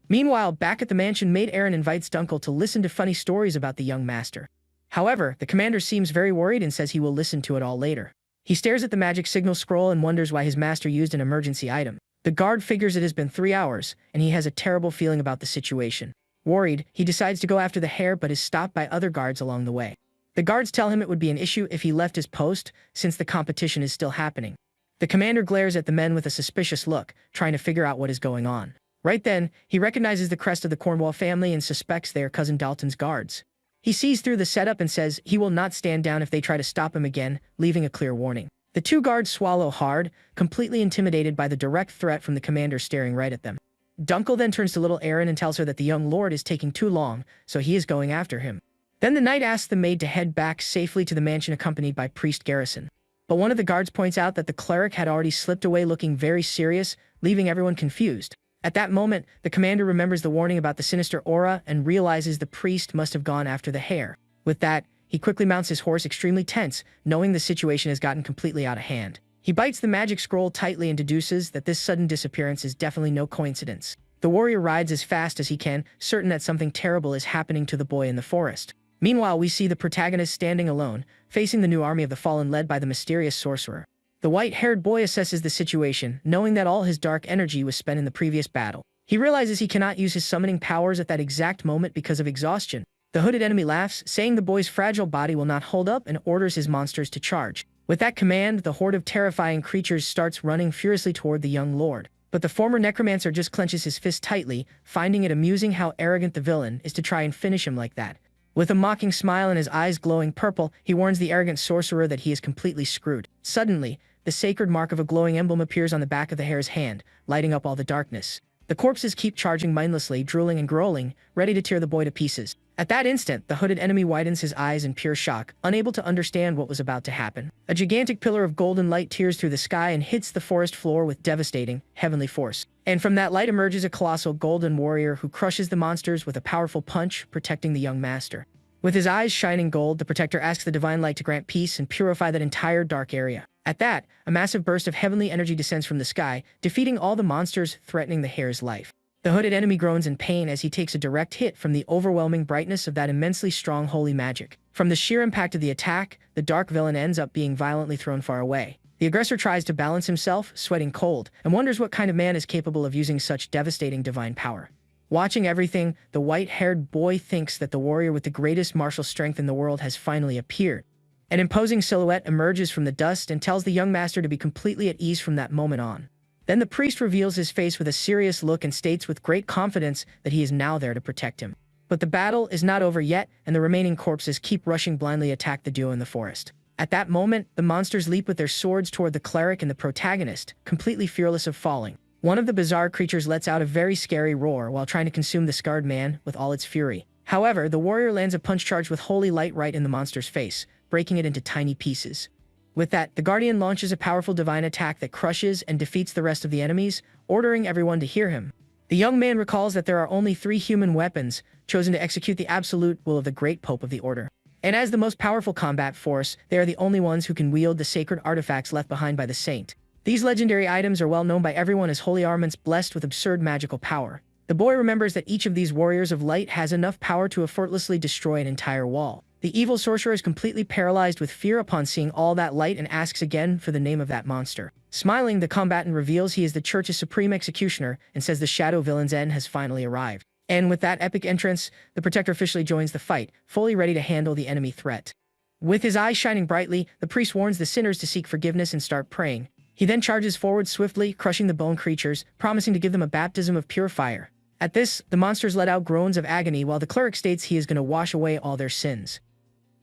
Meanwhile, back at the mansion, Maid Aaron invites Dunkel to listen to funny stories about the young master. However, the commander seems very worried and says he will listen to it all later. He stares at the magic signal scroll and wonders why his master used an emergency item. The guard figures it has been 3 hours, and he has a terrible feeling about the situation. Worried, he decides to go after the hare but is stopped by other guards along the way. The guards tell him it would be an issue if he left his post, since the competition is still happening. The commander glares at the men with a suspicious look, trying to figure out what is going on. Right then, he recognizes the crest of the Cornwall family and suspects they are Cousin Dalton's guards. He sees through the setup and says he will not stand down if they try to stop him again, leaving a clear warning. The 2 guards swallow hard, completely intimidated by the direct threat from the commander staring right at them. Dunkel then turns to little Aaron and tells her that the young lord is taking too long, so he is going after him. Then the knight asks the maid to head back safely to the mansion accompanied by Priest Garrison. But one of the guards points out that the cleric had already slipped away looking very serious, leaving everyone confused. At that moment, the commander remembers the warning about the sinister aura and realizes the priest must have gone after the hare. With that, he quickly mounts his horse extremely tense, knowing the situation has gotten completely out of hand. He bites the magic scroll tightly and deduces that this sudden disappearance is definitely no coincidence. The warrior rides as fast as he can, certain that something terrible is happening to the boy in the forest. Meanwhile, we see the protagonist standing alone, facing the new army of the fallen led by the mysterious sorcerer. The white-haired boy assesses the situation, knowing that all his dark energy was spent in the previous battle. He realizes he cannot use his summoning powers at that exact moment because of exhaustion. The hooded enemy laughs, saying the boy's fragile body will not hold up, and orders his monsters to charge. With that command, the horde of terrifying creatures starts running furiously toward the young lord. But the former necromancer just clenches his fist tightly, finding it amusing how arrogant the villain is to try and finish him like that. With a mocking smile and his eyes glowing purple, he warns the arrogant sorcerer that he is completely screwed. Suddenly, the sacred mark of a glowing emblem appears on the back of the hare's hand, lighting up all the darkness. The corpses keep charging mindlessly, drooling and growling, ready to tear the boy to pieces. At that instant, the hooded enemy widens his eyes in pure shock, unable to understand what was about to happen. A gigantic pillar of golden light tears through the sky and hits the forest floor with devastating, heavenly force. And from that light emerges a colossal golden warrior who crushes the monsters with a powerful punch, protecting the young master. With his eyes shining gold, the protector asks the divine light to grant peace and purify that entire dark area. At that, a massive burst of heavenly energy descends from the sky, defeating all the monsters, threatening the hare's life. The hooded enemy groans in pain as he takes a direct hit from the overwhelming brightness of that immensely strong holy magic. From the sheer impact of the attack, the dark villain ends up being violently thrown far away. The aggressor tries to balance himself, sweating cold, and wonders what kind of man is capable of using such devastating divine power. Watching everything, the white-haired boy thinks that the warrior with the greatest martial strength in the world has finally appeared. An imposing silhouette emerges from the dust and tells the young master to be completely at ease from that moment on. Then the priest reveals his face with a serious look and states with great confidence that he is now there to protect him. But the battle is not over yet, and the remaining corpses keep rushing blindly attack the duo in the forest. At that moment, the monsters leap with their swords toward the cleric and the protagonist, completely fearless of falling. One of the bizarre creatures lets out a very scary roar while trying to consume the scarred man with all its fury. However, the warrior lands a punch charged with holy light right in the monster's face, breaking it into tiny pieces. With that, the guardian launches a powerful divine attack that crushes and defeats the rest of the enemies, ordering everyone to hear him. The young man recalls that there are only 3 human weapons, chosen to execute the absolute will of the great Pope of the Order. And as the most powerful combat force, they are the only ones who can wield the sacred artifacts left behind by the saint. These legendary items are well known by everyone as holy armaments blessed with absurd magical power. The boy remembers that each of these warriors of light has enough power to effortlessly destroy an entire wall. The evil sorcerer is completely paralyzed with fear upon seeing all that light and asks again for the name of that monster. Smiling, the combatant reveals he is the church's supreme executioner and says the shadow villain's end has finally arrived. And with that epic entrance, the protector officially joins the fight, fully ready to handle the enemy threat. With his eyes shining brightly, the priest warns the sinners to seek forgiveness and start praying. He then charges forward swiftly, crushing the bone creatures, promising to give them a baptism of pure fire. At this, the monsters let out groans of agony while the cleric states he is going to wash away all their sins.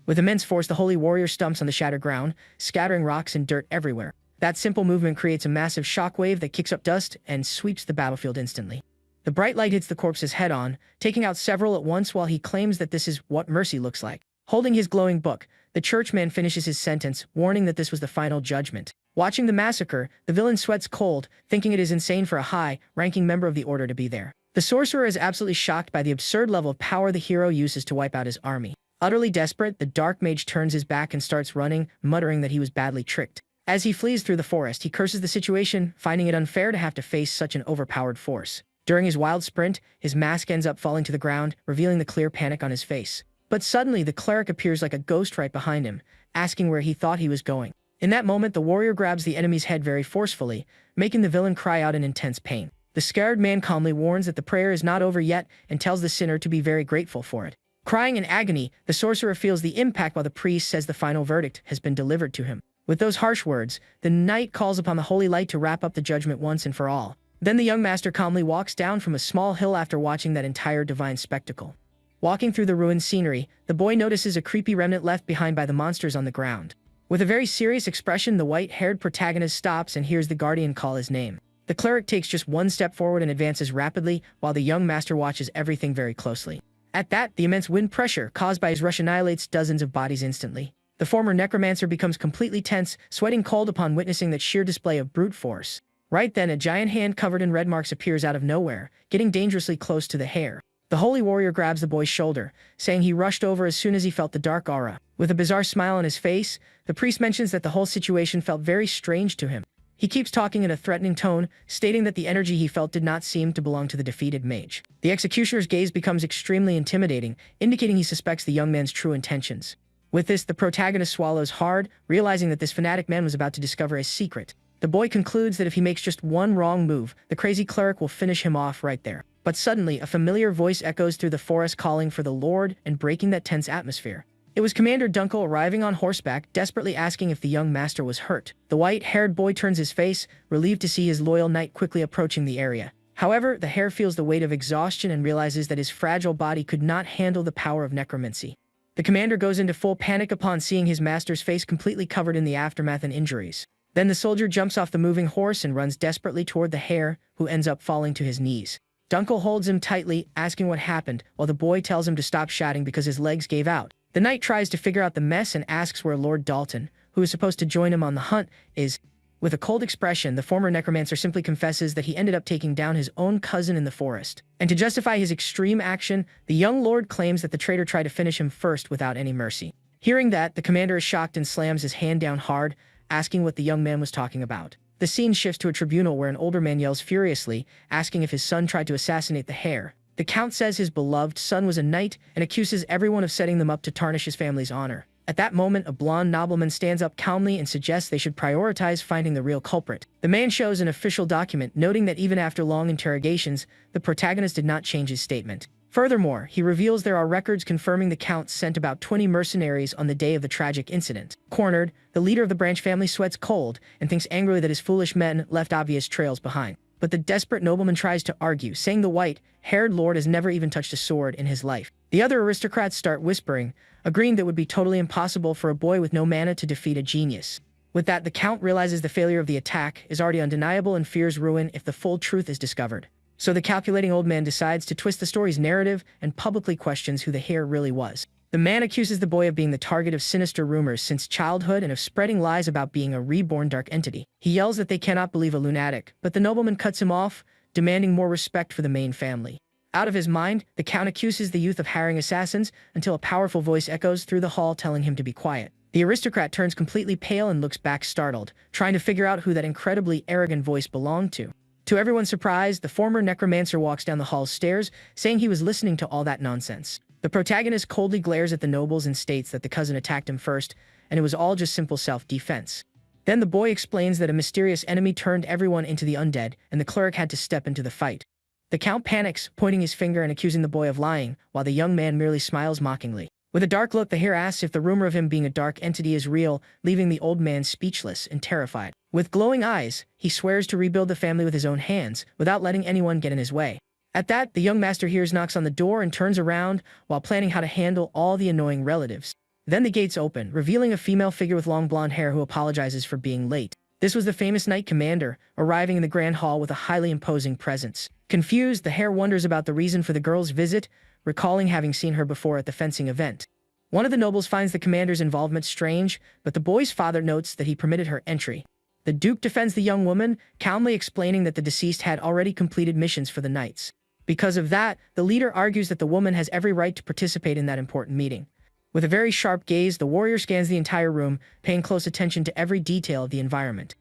With immense force, the holy warrior stumps on the shattered ground, scattering rocks and dirt everywhere. That simple movement creates a massive shockwave that kicks up dust and sweeps the battlefield instantly. The bright light hits the corpses head-on, taking out several at once while he claims that this is what mercy looks like. Holding his glowing book, the churchman finishes his sentence, warning that this was the final judgment. Watching the massacre, the villain sweats cold, thinking it is insane for a high-ranking member of the order to be there. The sorcerer is absolutely shocked by the absurd level of power the hero uses to wipe out his army. Utterly desperate, the dark mage turns his back and starts running, muttering that he was badly tricked. As he flees through the forest, he curses the situation, finding it unfair to have to face such an overpowered force. During his wild sprint, his mask ends up falling to the ground, revealing the clear panic on his face. But suddenly, the cleric appears like a ghost right behind him, asking where he thought he was going. In that moment, the warrior grabs the enemy's head very forcefully, making the villain cry out in intense pain. The scared man calmly warns that the prayer is not over yet and tells the sinner to be very grateful for it. Crying in agony, the sorcerer feels the impact while the priest says the final verdict has been delivered to him. With those harsh words, the knight calls upon the holy light to wrap up the judgment once and for all. Then the young master calmly walks down from a small hill after watching that entire divine spectacle. Walking through the ruined scenery, the boy notices a creepy remnant left behind by the monsters on the ground. With a very serious expression, the white-haired protagonist stops and hears the guardian call his name. The cleric takes just one step forward and advances rapidly, while the young master watches everything very closely. At that, the immense wind pressure caused by his rush annihilates dozens of bodies instantly. The former necromancer becomes completely tense, sweating cold upon witnessing that sheer display of brute force. Right then, a giant hand covered in red marks appears out of nowhere, getting dangerously close to the hair. The holy warrior grabs the boy's shoulder, saying he rushed over as soon as he felt the dark aura. With a bizarre smile on his face, the priest mentions that the whole situation felt very strange to him. He keeps talking in a threatening tone, stating that the energy he felt did not seem to belong to the defeated mage. The executioner's gaze becomes extremely intimidating, indicating he suspects the young man's true intentions. With this, the protagonist swallows hard, realizing that this fanatic man was about to discover his secret. The boy concludes that if he makes just one wrong move, the crazy cleric will finish him off right there. But suddenly, a familiar voice echoes through the forest calling for the Lord and breaking that tense atmosphere. It was Commander Dunkel arriving on horseback, desperately asking if the young master was hurt. The white-haired boy turns his face, relieved to see his loyal knight quickly approaching the area. However, the hare feels the weight of exhaustion and realizes that his fragile body could not handle the power of necromancy. The commander goes into full panic upon seeing his master's face completely covered in the aftermath and injuries. Then the soldier jumps off the moving horse and runs desperately toward the hare, who ends up falling to his knees. Dunkel holds him tightly, asking what happened, while the boy tells him to stop shouting because his legs gave out. The knight tries to figure out the mess and asks where Lord Dalton, who is supposed to join him on the hunt, is. With a cold expression, the former necromancer simply confesses that he ended up taking down his own cousin in the forest. And to justify his extreme action, the young lord claims that the traitor tried to finish him first without any mercy. Hearing that, the commander is shocked and slams his hand down hard, asking what the young man was talking about. The scene shifts to a tribunal where an older man yells furiously, asking if his son tried to assassinate the hare. The count says his beloved son was a knight and accuses everyone of setting them up to tarnish his family's honor. At that moment, a blonde nobleman stands up calmly and suggests they should prioritize finding the real culprit. The man shows an official document, noting that even after long interrogations, the protagonist did not change his statement. Furthermore, he reveals there are records confirming the count sent about 20 mercenaries on the day of the tragic incident. Cornered, the leader of the branch family sweats cold and thinks angrily that his foolish men left obvious trails behind. But the desperate nobleman tries to argue, saying the white-haired lord has never even touched a sword in his life. The other aristocrats start whispering, agreeing that it would be totally impossible for a boy with no mana to defeat a genius. With that, the count realizes the failure of the attack is already undeniable and fears ruin if the full truth is discovered. So the calculating old man decides to twist the story's narrative and publicly questions who the hare really was. The man accuses the boy of being the target of sinister rumors since childhood and of spreading lies about being a reborn dark entity. He yells that they cannot believe a lunatic, but the nobleman cuts him off, demanding more respect for the main family. Out of his mind, the count accuses the youth of hiring assassins until a powerful voice echoes through the hall telling him to be quiet. The aristocrat turns completely pale and looks back startled, trying to figure out who that incredibly arrogant voice belonged to. To everyone's surprise, the former necromancer walks down the hall's stairs, saying he was listening to all that nonsense. The protagonist coldly glares at the nobles and states that the cousin attacked him first, and it was all just simple self-defense. Then the boy explains that a mysterious enemy turned everyone into the undead, and the cleric had to step into the fight. The count panics, pointing his finger and accusing the boy of lying, while the young man merely smiles mockingly. With a dark look, the hare asks if the rumor of him being a dark entity is real, leaving the old man speechless and terrified. With glowing eyes, he swears to rebuild the family with his own hands, without letting anyone get in his way. At that, the young master hears knocks on the door and turns around, while planning how to handle all the annoying relatives. Then the gates open, revealing a female figure with long blonde hair who apologizes for being late. This was the famous Knight Commander, arriving in the Grand Hall with a highly imposing presence. Confused, the hare wonders about the reason for the girl's visit, recalling having seen her before at the fencing event. One of the nobles finds the commander's involvement strange, but the boy's father notes that he permitted her entry. The Duke defends the young woman, calmly explaining that the deceased had already completed missions for the knights. Because of that, the leader argues that the woman has every right to participate in that important meeting. With a very sharp gaze, the warrior scans the entire room, paying close attention to every detail of the environment.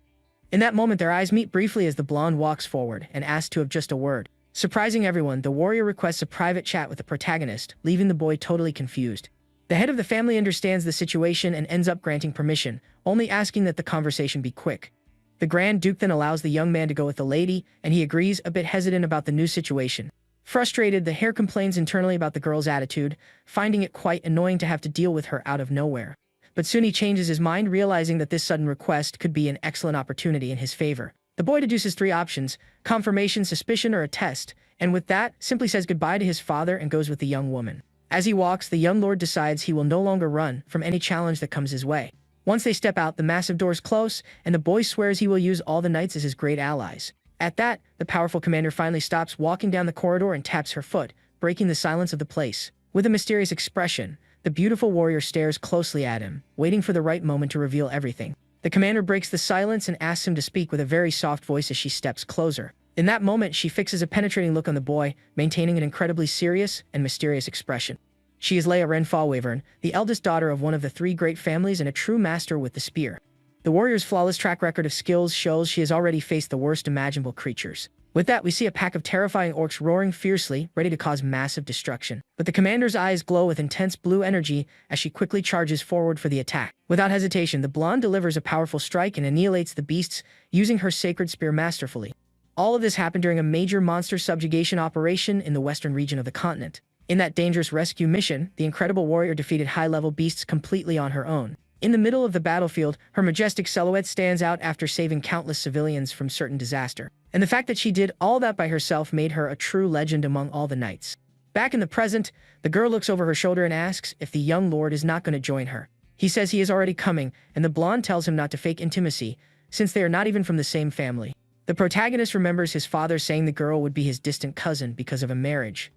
In that moment, their eyes meet briefly as the blonde walks forward and asks to have just a word. Surprising everyone, the warrior requests a private chat with the protagonist, leaving the boy totally confused. The head of the family understands the situation and ends up granting permission, only asking that the conversation be quick. The Grand Duke then allows the young man to go with the lady, and he agrees, a bit hesitant about the new situation. Frustrated, the hare complains internally about the girl's attitude, finding it quite annoying to have to deal with her out of nowhere. But soon he changes his mind, realizing that this sudden request could be an excellent opportunity in his favor. The boy deduces 3 options: confirmation, suspicion, or a test, and with that, simply says goodbye to his father and goes with the young woman. As he walks, the young lord decides he will no longer run from any challenge that comes his way. Once they step out, the massive doors close, and the boy swears he will use all the knights as his great allies. At that, the powerful commander finally stops walking down the corridor and taps her foot, breaking the silence of the place. With a mysterious expression, the beautiful warrior stares closely at him, waiting for the right moment to reveal everything. The commander breaks the silence and asks him to speak with a very soft voice as she steps closer. In that moment, she fixes a penetrating look on the boy, maintaining an incredibly serious and mysterious expression. She is Leia Renfa, the eldest daughter of one of the 3 great families and a true master with the spear. The warrior's flawless track record of skills shows she has already faced the worst imaginable creatures. With that, we see a pack of terrifying orcs roaring fiercely, ready to cause massive destruction. But the commander's eyes glow with intense blue energy as she quickly charges forward for the attack. Without hesitation, the blonde delivers a powerful strike and annihilates the beasts, using her sacred spear masterfully. All of this happened during a major monster subjugation operation in the western region of the continent. In that dangerous rescue mission, the incredible warrior defeated high-level beasts completely on her own. In the middle of the battlefield, her majestic silhouette stands out after saving countless civilians from certain disaster. And the fact that she did all that by herself made her a true legend among all the knights. Back in the present, the girl looks over her shoulder and asks if the young lord is not going to join her. He says he is already coming, and the blonde tells him not to fake intimacy, since they are not even from the same family. The protagonist remembers his father saying the girl would be his distant cousin because of a marriage.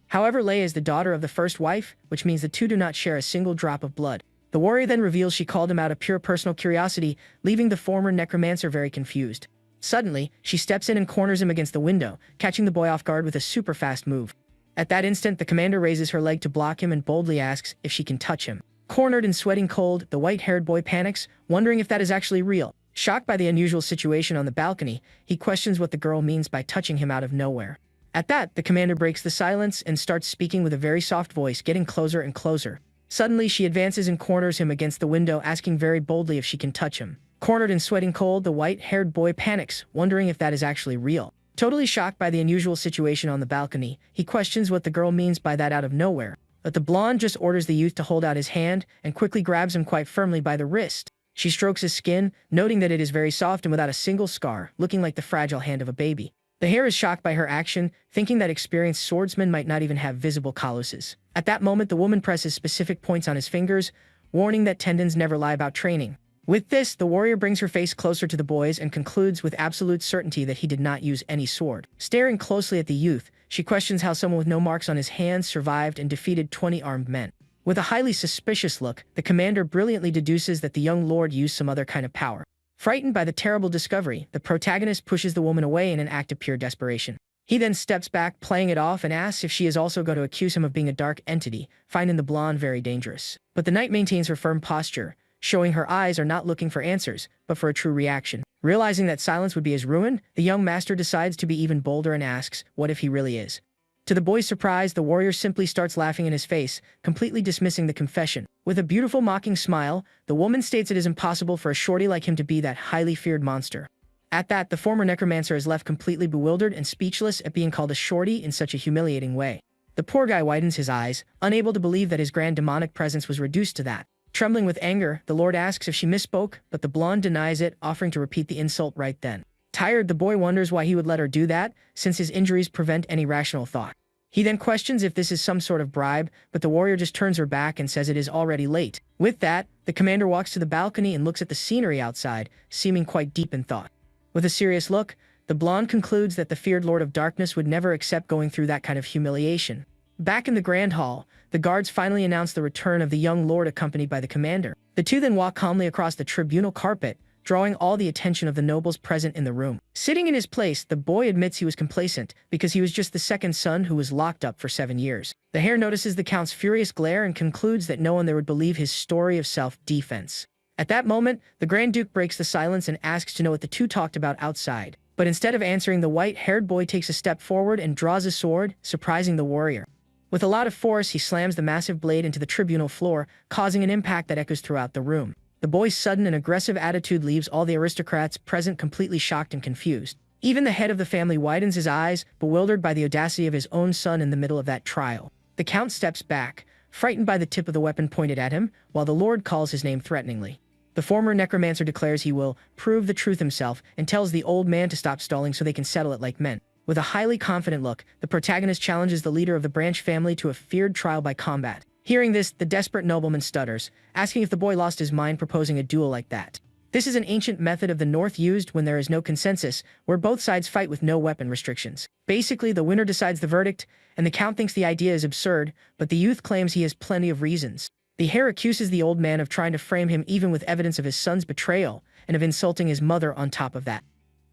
However, Leia is the daughter of the first wife, which means the two do not share a single drop of blood. The warrior then reveals she called him out of pure personal curiosity, leaving the former necromancer very confused. Suddenly, she steps in and corners him against the window, catching the boy off guard with a super fast move. At that instant, the commander raises her leg to block him and boldly asks if she can touch him. Cornered and sweating cold, the white-haired boy panics, wondering if that is actually real. Shocked by the unusual situation on the balcony, he questions what the girl means by touching him out of nowhere. At that, the commander breaks the silence and starts speaking with a very soft voice, getting closer and closer. Suddenly, she advances and corners him against the window, asking very boldly if she can touch him. Cornered and sweating cold, the white-haired boy panics, wondering if that is actually real. Totally shocked by the unusual situation on the balcony, he questions what the girl means by that out of nowhere. But the blonde just orders the youth to hold out his hand and quickly grabs him quite firmly by the wrist. She strokes his skin, noting that it is very soft and without a single scar, looking like the fragile hand of a baby. The hare is shocked by her action, thinking that experienced swordsmen might not even have visible calluses. At that moment, the woman presses specific points on his fingers, warning that tendons never lie about training. With this, the warrior brings her face closer to the boy's and concludes with absolute certainty that he did not use any sword. Staring closely at the youth, she questions how someone with no marks on his hands survived and defeated 20 armed men. With a highly suspicious look, the commander brilliantly deduces that the young lord used some other kind of power. Frightened by the terrible discovery, the protagonist pushes the woman away in an act of pure desperation. He then steps back, playing it off, and asks if she is also going to accuse him of being a dark entity, finding the blonde very dangerous. But the knight maintains her firm posture, showing her eyes are not looking for answers, but for a true reaction. Realizing that silence would be his ruin, the young master decides to be even bolder and asks, what if he really is? To the boy's surprise, the warrior simply starts laughing in his face, completely dismissing the confession. With a beautiful mocking smile, the woman states it is impossible for a shorty like him to be that highly feared monster. At that, the former necromancer is left completely bewildered and speechless at being called a shorty in such a humiliating way. The poor guy widens his eyes, unable to believe that his grand demonic presence was reduced to that. Trembling with anger, the lord asks if she misspoke, but the blonde denies it, offering to repeat the insult right then. Tired, the boy wonders why he would let her do that, since his injuries prevent any rational thought. He then questions if this is some sort of bribe, but the warrior just turns her back and says it is already late. With that, the commander walks to the balcony and looks at the scenery outside, seeming quite deep in thought. With a serious look, the blonde concludes that the feared Lord of Darkness would never accept going through that kind of humiliation. Back in the Grand Hall, the guards finally announce the return of the young lord accompanied by the commander. The two then walk calmly across the tribunal carpet, drawing all the attention of the nobles present in the room. Sitting in his place, the boy admits he was complacent because he was just the second son who was locked up for 7 years. The hare notices the count's furious glare and concludes that no one there would believe his story of self-defense. At that moment, the Grand Duke breaks the silence and asks to know what the two talked about outside. But instead of answering, the white-haired boy takes a step forward and draws a sword, surprising the warrior. With a lot of force, he slams the massive blade into the tribunal floor, causing an impact that echoes throughout the room. The boy's sudden and aggressive attitude leaves all the aristocrats present completely shocked and confused. Even the head of the family widens his eyes, bewildered by the audacity of his own son in the middle of that trial. The count steps back, frightened by the tip of the weapon pointed at him, while the lord calls his name threateningly. The former necromancer declares he will prove the truth himself and tells the old man to stop stalling so they can settle it like men. With a highly confident look, the protagonist challenges the leader of the Branch family to a feared trial by combat. Hearing this, the desperate nobleman stutters, asking if the boy lost his mind proposing a duel like that. This is an ancient method of the North used when there is no consensus, where both sides fight with no weapon restrictions. Basically, the winner decides the verdict, and the count thinks the idea is absurd, but the youth claims he has plenty of reasons. The hare accuses the old man of trying to frame him even with evidence of his son's betrayal, and of insulting his mother on top of that.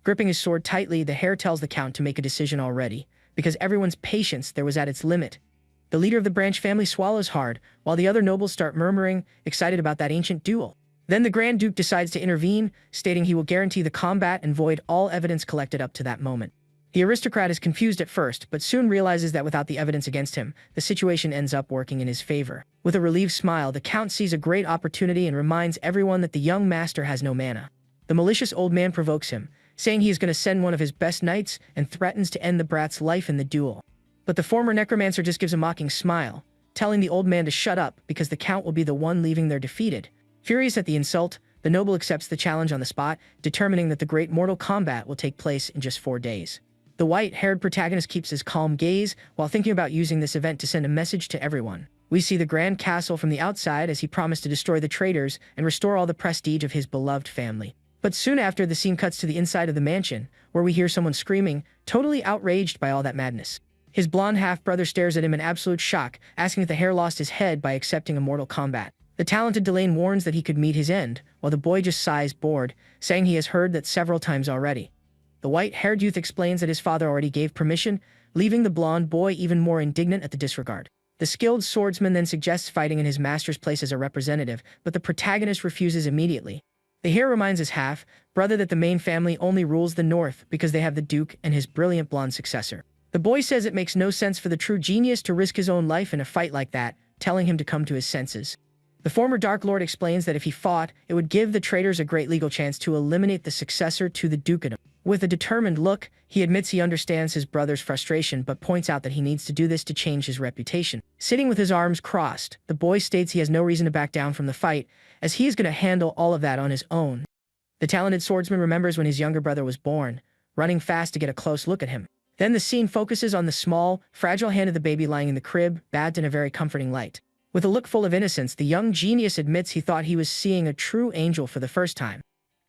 Gripping his sword tightly, the hare tells the count to make a decision already, because everyone's patience there was at its limit. The leader of the Branch family swallows hard, while the other nobles start murmuring, excited about that ancient duel. Then the Grand Duke decides to intervene, stating he will guarantee the combat and void all evidence collected up to that moment. The aristocrat is confused at first, but soon realizes that without the evidence against him, the situation ends up working in his favor. With a relieved smile, the count sees a great opportunity and reminds everyone that the young master has no mana. The malicious old man provokes him, saying he is going to send one of his best knights and threatens to end the brat's life in the duel. But the former necromancer just gives a mocking smile, telling the old man to shut up because the count will be the one leaving there defeated. Furious at the insult, the noble accepts the challenge on the spot, determining that the great mortal combat will take place in just 4 days. The white-haired protagonist keeps his calm gaze while thinking about using this event to send a message to everyone. We see the grand castle from the outside as he promised to destroy the traitors and restore all the prestige of his beloved family. But soon after, the scene cuts to the inside of the mansion, where we hear someone screaming, totally outraged by all that madness. His blonde half-brother stares at him in absolute shock, asking if the hare lost his head by accepting a mortal combat. The talented Delane warns that he could meet his end, while the boy just sighs bored, saying he has heard that several times already. The white-haired youth explains that his father already gave permission, leaving the blonde boy even more indignant at the disregard. The skilled swordsman then suggests fighting in his master's place as a representative, but the protagonist refuses immediately. The hare reminds his half-brother that the main family only rules the north because they have the Duke and his brilliant blonde successor. The boy says it makes no sense for the true genius to risk his own life in a fight like that, telling him to come to his senses. The former Dark Lord explains that if he fought, it would give the traitors a great legal chance to eliminate the successor to the dukedom. With a determined look, he admits he understands his brother's frustration but points out that he needs to do this to change his reputation. Sitting with his arms crossed, the boy states he has no reason to back down from the fight, as he is going to handle all of that on his own. The talented swordsman remembers when his younger brother was born, running fast to get a close look at him. Then the scene focuses on the small, fragile hand of the baby lying in the crib, bathed in a very comforting light. With a look full of innocence, the young genius admits he thought he was seeing a true angel for the first time.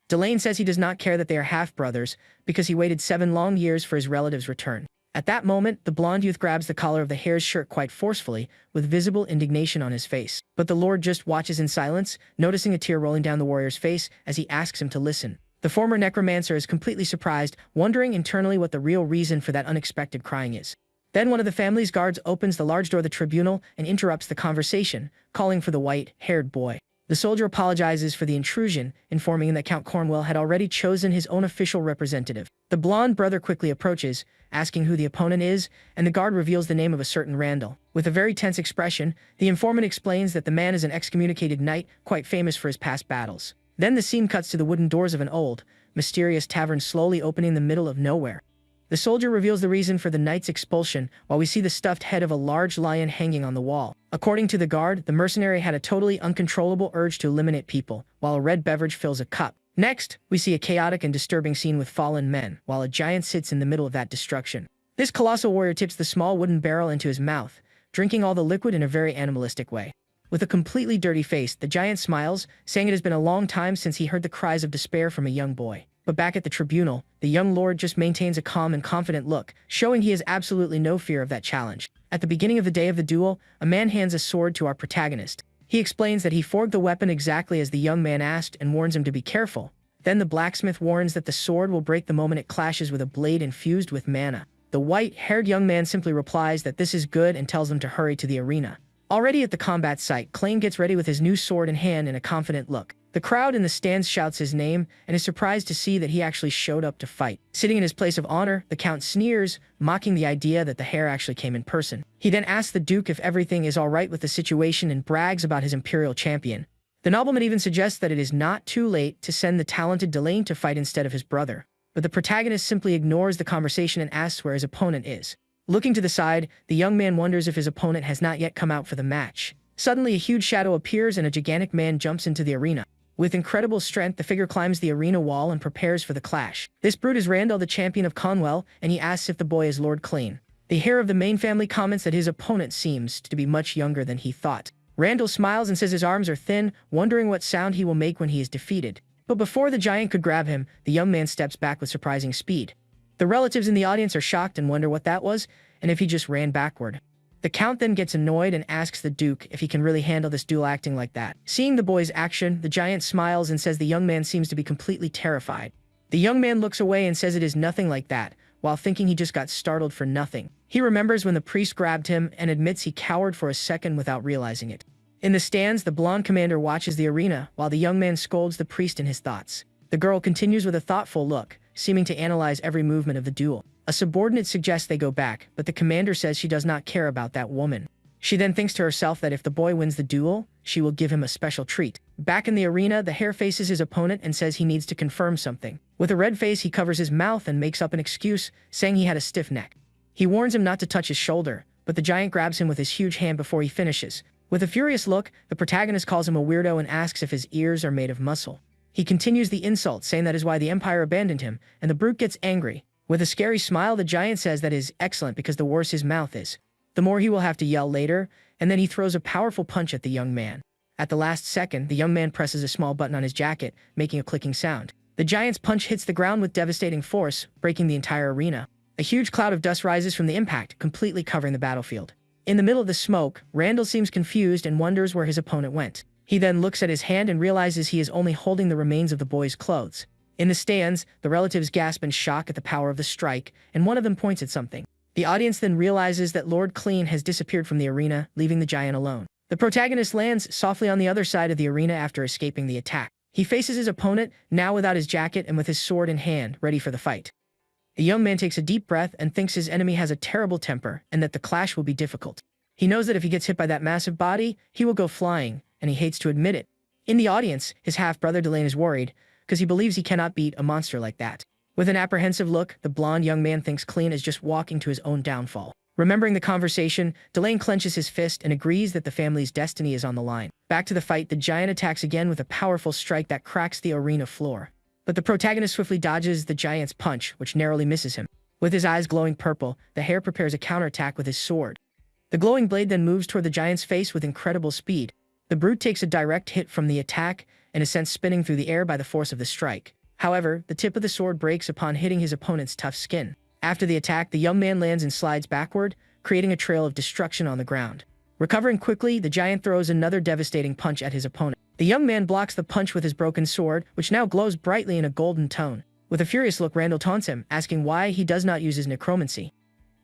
Delane says he does not care that they are half-brothers, because he waited 7 long years for his relative's return. At that moment, the blonde youth grabs the collar of the hare's shirt quite forcefully, with visible indignation on his face. But the lord just watches in silence, noticing a tear rolling down the warrior's face as he asks him to listen. The former necromancer is completely surprised, wondering internally what the real reason for that unexpected crying is. Then one of the family's guards opens the large door of the tribunal and interrupts the conversation, calling for the white-haired boy. The soldier apologizes for the intrusion, informing him that Count Cornwell had already chosen his own official representative. The blonde brother quickly approaches, asking who the opponent is, and the guard reveals the name of a certain Randall. With a very tense expression, the informant explains that the man is an excommunicated knight, quite famous for his past battles. Then the scene cuts to the wooden doors of an old, mysterious tavern slowly opening in the middle of nowhere. The soldier reveals the reason for the knight's expulsion, while we see the stuffed head of a large lion hanging on the wall. According to the guard, the mercenary had a totally uncontrollable urge to eliminate people, while a red beverage fills a cup. Next, we see a chaotic and disturbing scene with fallen men, while a giant sits in the middle of that destruction. This colossal warrior tips the small wooden barrel into his mouth, drinking all the liquid in a very animalistic way. With a completely dirty face, the giant smiles, saying it has been a long time since he heard the cries of despair from a young boy. But back at the tribunal, the young lord just maintains a calm and confident look, showing he has absolutely no fear of that challenge. At the beginning of the day of the duel, a man hands a sword to our protagonist. He explains that he forged the weapon exactly as the young man asked and warns him to be careful. Then the blacksmith warns that the sword will break the moment it clashes with a blade infused with mana. The white-haired young man simply replies that this is good and tells them to hurry to the arena. Already at the combat site, Klain gets ready with his new sword in hand and a confident look. The crowd in the stands shouts his name and is surprised to see that he actually showed up to fight. Sitting in his place of honor, the count sneers, mocking the idea that the heir actually came in person. He then asks the duke if everything is alright with the situation and brags about his imperial champion. The nobleman even suggests that it is not too late to send the talented Delane to fight instead of his brother. But the protagonist simply ignores the conversation and asks where his opponent is. Looking to the side, the young man wonders if his opponent has not yet come out for the match. Suddenly, a huge shadow appears and a gigantic man jumps into the arena. With incredible strength, the figure climbs the arena wall and prepares for the clash. This brute is Randall, the champion of Conwell, and he asks if the boy is Lord Klain. The heir of the main family comments that his opponent seems to be much younger than he thought. Randall smiles and says his arms are thin, wondering what sound he will make when he is defeated. But before the giant could grab him, the young man steps back with surprising speed. The relatives in the audience are shocked and wonder what that was, and if he just ran backward. The count then gets annoyed and asks the duke if he can really handle this duel acting like that. Seeing the boy's action, the giant smiles and says the young man seems to be completely terrified. The young man looks away and says it is nothing like that, while thinking he just got startled for nothing. He remembers when the priest grabbed him and admits he cowered for a second without realizing it. In the stands, the blonde commander watches the arena, while the young man scolds the priest in his thoughts. The girl continues with a thoughtful look, seeming to analyze every movement of the duel. A subordinate suggests they go back, but the commander says she does not care about that woman. She then thinks to herself that if the boy wins the duel, she will give him a special treat. Back in the arena, the heir faces his opponent and says he needs to confirm something. With a red face, he covers his mouth and makes up an excuse, saying he had a stiff neck. He warns him not to touch his shoulder, but the giant grabs him with his huge hand before he finishes. With a furious look, the protagonist calls him a weirdo and asks if his ears are made of muscle. He continues the insult, saying that is why the Empire abandoned him, and the brute gets angry. With a scary smile, the giant says that is excellent because the worse his mouth is, the more he will have to yell later, and then he throws a powerful punch at the young man. At the last second, the young man presses a small button on his jacket, making a clicking sound. The giant's punch hits the ground with devastating force, breaking the entire arena. A huge cloud of dust rises from the impact, completely covering the battlefield. In the middle of the smoke, Randall seems confused and wonders where his opponent went. He then looks at his hand and realizes he is only holding the remains of the boy's clothes. In the stands, the relatives gasp in shock at the power of the strike, and one of them points at something. The audience then realizes that Lord Klain has disappeared from the arena, leaving the giant alone. The protagonist lands softly on the other side of the arena after escaping the attack. He faces his opponent, now without his jacket and with his sword in hand, ready for the fight. The young man takes a deep breath and thinks his enemy has a terrible temper and that the clash will be difficult. He knows that if he gets hit by that massive body, he will go flying, and he hates to admit it. In the audience, his half-brother Delane is worried, because he believes he cannot beat a monster like that. With an apprehensive look, the blonde young man thinks Klain is just walking to his own downfall. Remembering the conversation, Delane clenches his fist and agrees that the family's destiny is on the line. Back to the fight, the giant attacks again with a powerful strike that cracks the arena floor. But the protagonist swiftly dodges the giant's punch, which narrowly misses him. With his eyes glowing purple, the heir prepares a counterattack with his sword. The glowing blade then moves toward the giant's face with incredible speed. The brute takes a direct hit from the attack and is sent spinning through the air by the force of the strike. However, the tip of the sword breaks upon hitting his opponent's tough skin. After the attack, the young man lands and slides backward, creating a trail of destruction on the ground. Recovering quickly, the giant throws another devastating punch at his opponent. The young man blocks the punch with his broken sword, which now glows brightly in a golden tone. With a furious look, Randall taunts him, asking why he does not use his necromancy.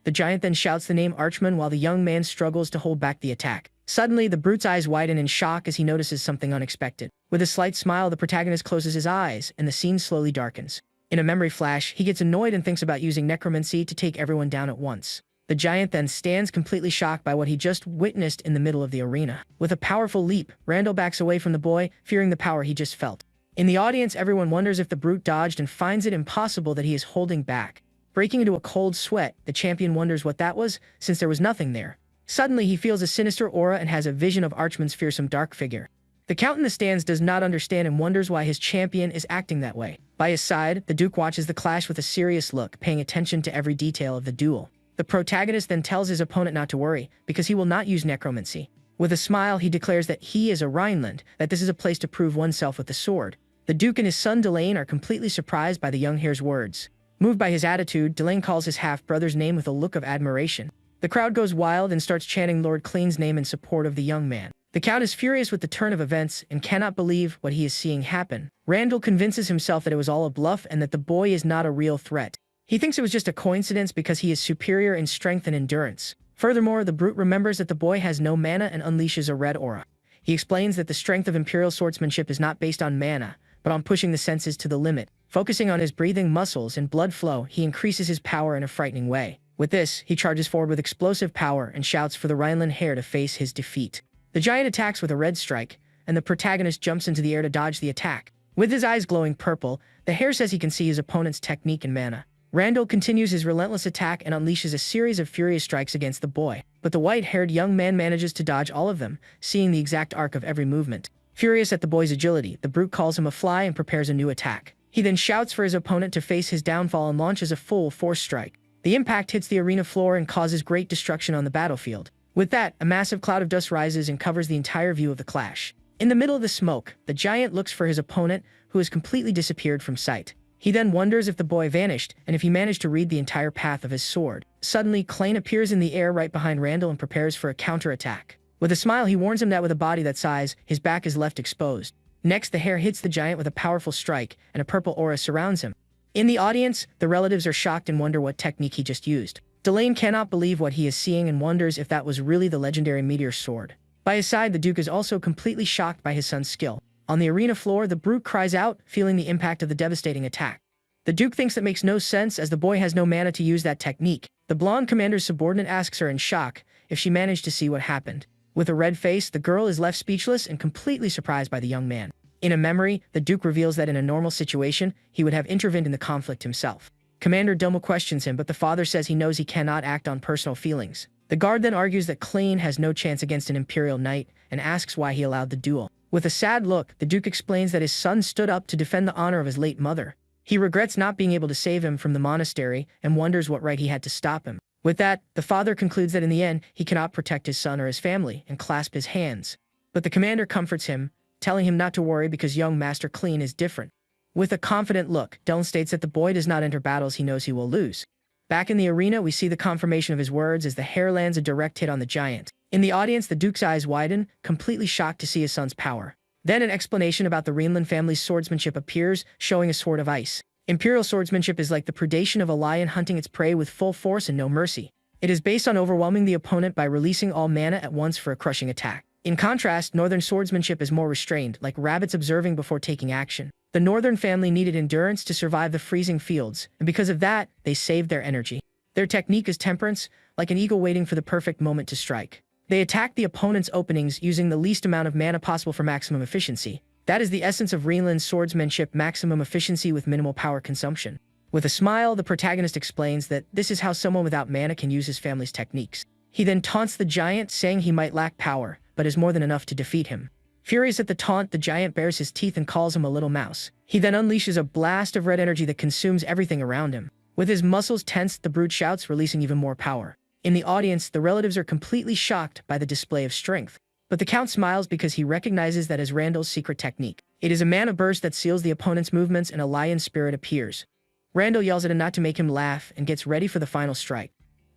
The giant then shouts the name Archman while the young man struggles to hold back the attack. Suddenly, the brute's eyes widen in shock as he notices something unexpected. With a slight smile, the protagonist closes his eyes, and the scene slowly darkens. In a memory flash, he gets annoyed and thinks about using necromancy to take everyone down at once. The giant then stands completely shocked by what he just witnessed in the middle of the arena. With a powerful leap, Randall backs away from the boy, fearing the power he just felt. In the audience, everyone wonders if the brute dodged and finds it impossible that he is holding back. Breaking into a cold sweat, the champion wonders what that was, since there was nothing there. Suddenly, he feels a sinister aura and has a vision of Archman's fearsome dark figure. The count in the stands does not understand and wonders why his champion is acting that way. By his side, the duke watches the clash with a serious look, paying attention to every detail of the duel. The protagonist then tells his opponent not to worry, because he will not use necromancy. With a smile, he declares that he is a Rhineland, that this is a place to prove oneself with the sword. The Duke and his son Delane are completely surprised by the young heir's words. Moved by his attitude, Delane calls his half-brother's name with a look of admiration. The crowd goes wild and starts chanting Lord Clean's name in support of the young man. The Count is furious with the turn of events and cannot believe what he is seeing happen. Randall convinces himself that it was all a bluff and that the boy is not a real threat. He thinks it was just a coincidence because he is superior in strength and endurance. Furthermore, the brute remembers that the boy has no mana and unleashes a red aura. He explains that the strength of Imperial swordsmanship is not based on mana, but on pushing the senses to the limit. Focusing on his breathing muscles and blood flow, he increases his power in a frightening way. With this, he charges forward with explosive power and shouts for the Rhineland heir to face his defeat. The giant attacks with a red strike, and the protagonist jumps into the air to dodge the attack. With his eyes glowing purple, the heir says he can see his opponent's technique and mana. Randall continues his relentless attack and unleashes a series of furious strikes against the boy, but the white-haired young man manages to dodge all of them, seeing the exact arc of every movement. Furious at the boy's agility, the brute calls him a fly and prepares a new attack. He then shouts for his opponent to face his downfall and launches a full force strike. The impact hits the arena floor and causes great destruction on the battlefield. With that, a massive cloud of dust rises and covers the entire view of the clash. In the middle of the smoke, the giant looks for his opponent, who has completely disappeared from sight. He then wonders if the boy vanished, and if he managed to read the entire path of his sword. Suddenly, Klein appears in the air right behind Randall and prepares for a counterattack. With a smile, he warns him that with a body that size, his back is left exposed. Next, the hare hits the giant with a powerful strike, and a purple aura surrounds him. In the audience, the relatives are shocked and wonder what technique he just used. Delane cannot believe what he is seeing and wonders if that was really the legendary meteor sword. By his side, the Duke is also completely shocked by his son's skill. On the arena floor, the brute cries out, feeling the impact of the devastating attack. The Duke thinks that makes no sense as the boy has no mana to use that technique. The blonde commander's subordinate asks her in shock if she managed to see what happened. With a red face, the girl is left speechless and completely surprised by the young man. In a memory, the Duke reveals that in a normal situation, he would have intervened in the conflict himself. Commander Domo questions him, but the father says he knows he cannot act on personal feelings. The guard then argues that Klein has no chance against an Imperial knight and asks why he allowed the duel. With a sad look, the Duke explains that his son stood up to defend the honor of his late mother. He regrets not being able to save him from the monastery and wonders what right he had to stop him. With that, the father concludes that in the end, he cannot protect his son or his family and clasp his hands. But the commander comforts him, telling him not to worry because young Master Klein is different. With a confident look, Dylan states that the boy does not enter battles he knows he will lose. Back in the arena, we see the confirmation of his words as the hare lands a direct hit on the giant. In the audience, the Duke's eyes widen, completely shocked to see his son's power. Then an explanation about the Rhineland family's swordsmanship appears, showing a sword of ice. Imperial swordsmanship is like the predation of a lion hunting its prey with full force and no mercy. It is based on overwhelming the opponent by releasing all mana at once for a crushing attack. In contrast, Northern swordsmanship is more restrained, like rabbits observing before taking action. The Northern family needed endurance to survive the freezing fields, and because of that, they saved their energy. Their technique is temperance, like an eagle waiting for the perfect moment to strike. They attack the opponent's openings using the least amount of mana possible for maximum efficiency. That is the essence of Rhineland swordsmanship: maximum efficiency with minimal power consumption. With a smile, the protagonist explains that this is how someone without mana can use his family's techniques. He then taunts the giant, saying he might lack power, but is more than enough to defeat him. Furious at the taunt, the giant bares his teeth and calls him a little mouse. He then unleashes a blast of red energy that consumes everything around him. With his muscles tensed, the brute shouts, releasing even more power. In the audience, the relatives are completely shocked by the display of strength. But the Count smiles because he recognizes that as Randall's secret technique. It is a mana burst that seals the opponent's movements and a lion spirit appears. Randall yells at him not to make him laugh and gets ready for the final strike.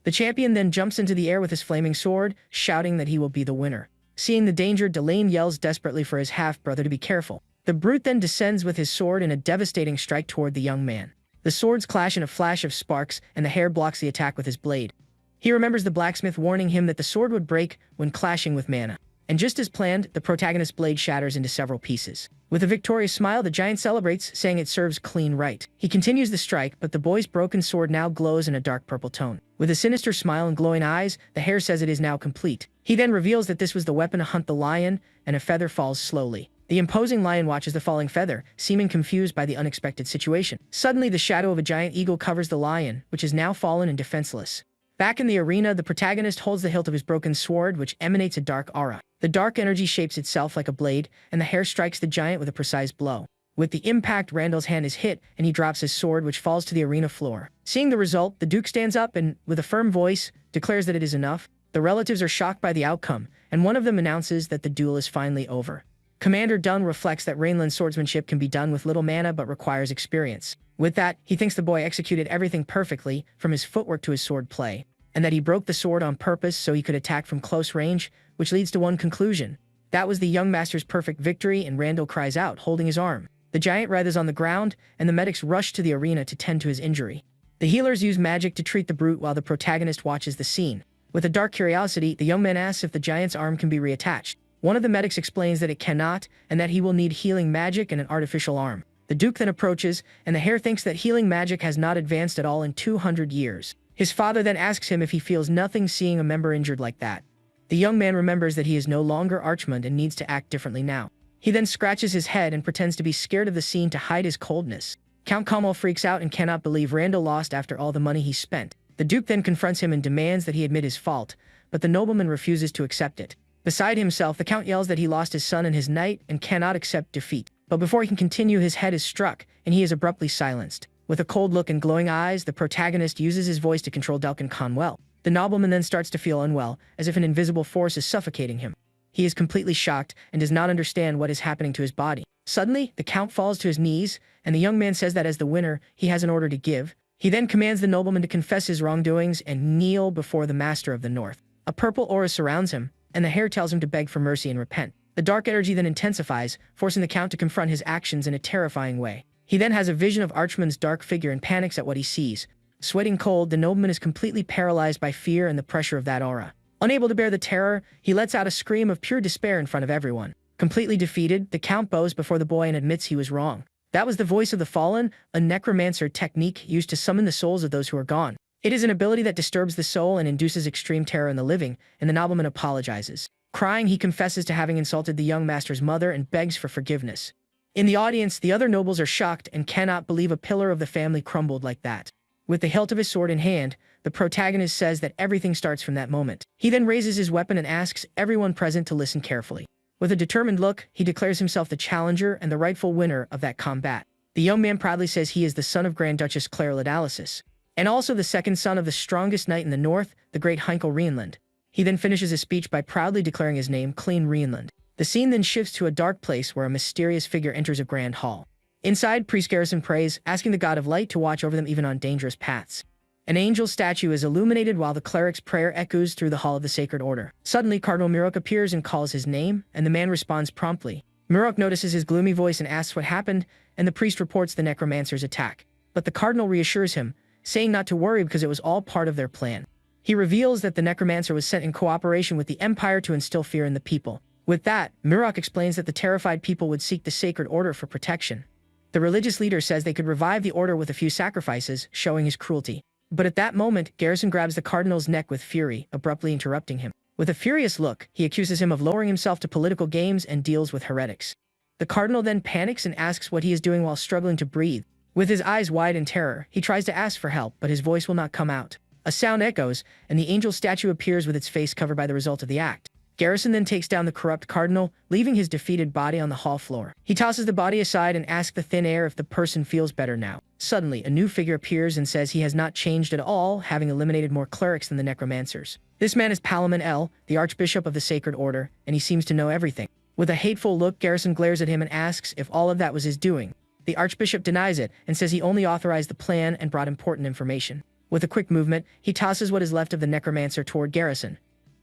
The champion then jumps into the air with his flaming sword, shouting that he will be the winner. Seeing the danger, Delane yells desperately for his half-brother to be careful. The brute then descends with his sword in a devastating strike toward the young man. The swords clash in a flash of sparks, and the hare blocks the attack with his blade. He remembers the blacksmith warning him that the sword would break when clashing with mana. And just as planned, the protagonist's blade shatters into several pieces. With a victorious smile, the giant celebrates, saying it serves Klein right. He continues the strike, but the boy's broken sword now glows in a dark purple tone. With a sinister smile and glowing eyes, the hare says it is now complete. He then reveals that this was the weapon to hunt the lion, and a feather falls slowly. The imposing lion watches the falling feather, seeming confused by the unexpected situation. Suddenly, the shadow of a giant eagle covers the lion, which is now fallen and defenseless. Back in the arena, the protagonist holds the hilt of his broken sword, which emanates a dark aura. The dark energy shapes itself like a blade, and the hare strikes the giant with a precise blow. With the impact, Randall's hand is hit, and he drops his sword, which falls to the arena floor. Seeing the result, the Duke stands up and, with a firm voice, declares that it is enough. The relatives are shocked by the outcome, and one of them announces that the duel is finally over. Commander Dunn reflects that Rainland's swordsmanship can be done with little mana but requires experience. With that, he thinks the boy executed everything perfectly, from his footwork to his sword play, and that he broke the sword on purpose so he could attack from close range, which leads to one conclusion. That was the young master's perfect victory, and Randall cries out, holding his arm. The giant writhes on the ground, and the medics rush to the arena to tend to his injury. The healers use magic to treat the brute while the protagonist watches the scene. With a dark curiosity, the young man asks if the giant's arm can be reattached. One of the medics explains that it cannot, and that he will need healing magic and an artificial arm. The Duke then approaches, and the heir thinks that healing magic has not advanced at all in 200 years. His father then asks him if he feels nothing seeing a member injured like that. The young man remembers that he is no longer Archmond and needs to act differently now. He then scratches his head and pretends to be scared of the scene to hide his coldness. Count Kamal freaks out and cannot believe Randall lost after all the money he spent. The Duke then confronts him and demands that he admit his fault, but the nobleman refuses to accept it. Beside himself, the Count yells that he lost his son and his knight and cannot accept defeat. But before he can continue, his head is struck, and he is abruptly silenced. With a cold look and glowing eyes, the protagonist uses his voice to control Duncan Conwell. The nobleman then starts to feel unwell, as if an invisible force is suffocating him. He is completely shocked and does not understand what is happening to his body. Suddenly, the Count falls to his knees, and the young man says that as the winner, he has an order to give. He then commands the nobleman to confess his wrongdoings and kneel before the Master of the North. A purple aura surrounds him, and the heir tells him to beg for mercy and repent. The dark energy then intensifies, forcing the Count to confront his actions in a terrifying way. He then has a vision of Archmond's dark figure and panics at what he sees. Sweating cold, the nobleman is completely paralyzed by fear and the pressure of that aura. Unable to bear the terror, he lets out a scream of pure despair in front of everyone. Completely defeated, the Count bows before the boy and admits he was wrong. That was the voice of the fallen, a necromancer technique used to summon the souls of those who are gone. It is an ability that disturbs the soul and induces extreme terror in the living, and the nobleman apologizes. Crying, he confesses to having insulted the young master's mother and begs for forgiveness. In the audience, the other nobles are shocked and cannot believe a pillar of the family crumbled like that. With the hilt of his sword in hand, the protagonist says that everything starts from that moment. He then raises his weapon and asks everyone present to listen carefully. With a determined look, he declares himself the challenger and the rightful winner of that combat. The young man proudly says he is the son of Grand Duchess Claire Ledalicis, and also the second son of the strongest knight in the north, the great Heinkel Rhienland. He then finishes his speech by proudly declaring his name, Clean Rhienland. The scene then shifts to a dark place where a mysterious figure enters a grand hall. Inside, Priest Garrison prays, asking the god of light to watch over them even on dangerous paths. An angel statue is illuminated while the cleric's prayer echoes through the hall of the Sacred Order. Suddenly, Cardinal Murok appears and calls his name, and the man responds promptly. Murok notices his gloomy voice and asks what happened, and the priest reports the necromancer's attack. But the cardinal reassures him, saying not to worry because it was all part of their plan. He reveals that the necromancer was sent in cooperation with the Empire to instill fear in the people. With that, Murok explains that the terrified people would seek the Sacred Order for protection. The religious leader says they could revive the order with a few sacrifices, showing his cruelty. But at that moment, Garrison grabs the cardinal's neck with fury, abruptly interrupting him. With a furious look, he accuses him of lowering himself to political games and deals with heretics. The cardinal then panics and asks what he is doing while struggling to breathe. With his eyes wide in terror, he tries to ask for help, but his voice will not come out. A sound echoes, and the angel statue appears with its face covered by the result of the act. Garrison then takes down the corrupt cardinal, leaving his defeated body on the hall floor. He tosses the body aside and asks the thin air if the person feels better now. Suddenly, a new figure appears and says he has not changed at all, having eliminated more clerics than the necromancers. This man is Palamon L., the Archbishop of the Sacred Order, and he seems to know everything. With a hateful look, Garrison glares at him and asks if all of that was his doing. The Archbishop denies it and says he only authorized the plan and brought important information. With a quick movement, he tosses what is left of the necromancer toward Garrison.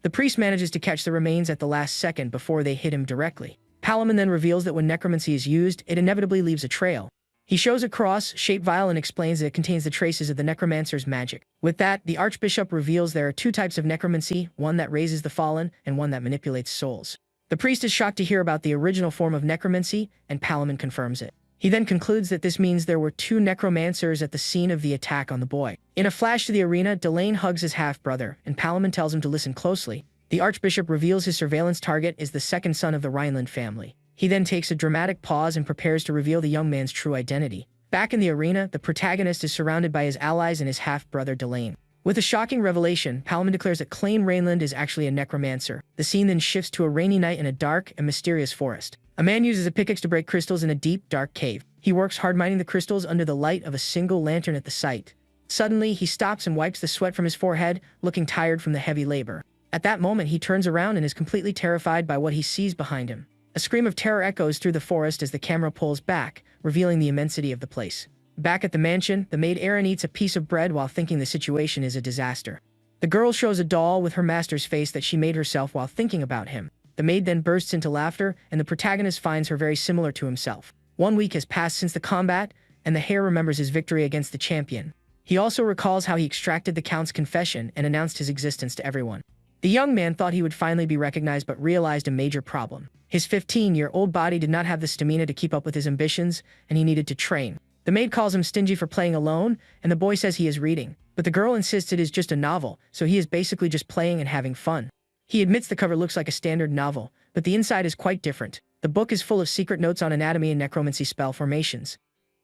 The priest manages to catch the remains at the last second before they hit him directly. Palamon then reveals that when necromancy is used, it inevitably leaves a trail. He shows a cross-shaped vial and explains that it contains the traces of the necromancer's magic. With that, the Archbishop reveals there are two types of necromancy, one that raises the fallen and one that manipulates souls. The priest is shocked to hear about the original form of necromancy, and Palamon confirms it. He then concludes that this means there were two necromancers at the scene of the attack on the boy. In a flash to the arena, Delane hugs his half-brother, and Palamon tells him to listen closely. The Archbishop reveals his surveillance target is the second son of the Rhineland family. He then takes a dramatic pause and prepares to reveal the young man's true identity. Back in the arena, the protagonist is surrounded by his allies and his half-brother Delane. With a shocking revelation, Palamon declares that Clain Rhineland is actually a necromancer. The scene then shifts to a rainy night in a dark and mysterious forest. A man uses a pickaxe to break crystals in a deep, dark cave. He works hard mining the crystals under the light of a single lantern at the site. Suddenly, he stops and wipes the sweat from his forehead, looking tired from the heavy labor. At that moment, he turns around and is completely terrified by what he sees behind him. A scream of terror echoes through the forest as the camera pulls back, revealing the immensity of the place. Back at the mansion, the maid Erin eats a piece of bread while thinking the situation is a disaster. The girl shows a doll with her master's face that she made herself while thinking about him. The maid then bursts into laughter, and the protagonist finds her very similar to himself. 1 week has passed since the combat, and the hare remembers his victory against the champion. He also recalls how he extracted the Count's confession and announced his existence to everyone. The young man thought he would finally be recognized but realized a major problem. His 15-year-old body did not have the stamina to keep up with his ambitions, and he needed to train. The maid calls him stingy for playing alone, and the boy says he is reading. But the girl insists it is just a novel, so he is basically just playing and having fun. He admits the cover looks like a standard novel, but the inside is quite different. The book is full of secret notes on anatomy and necromancy spell formations.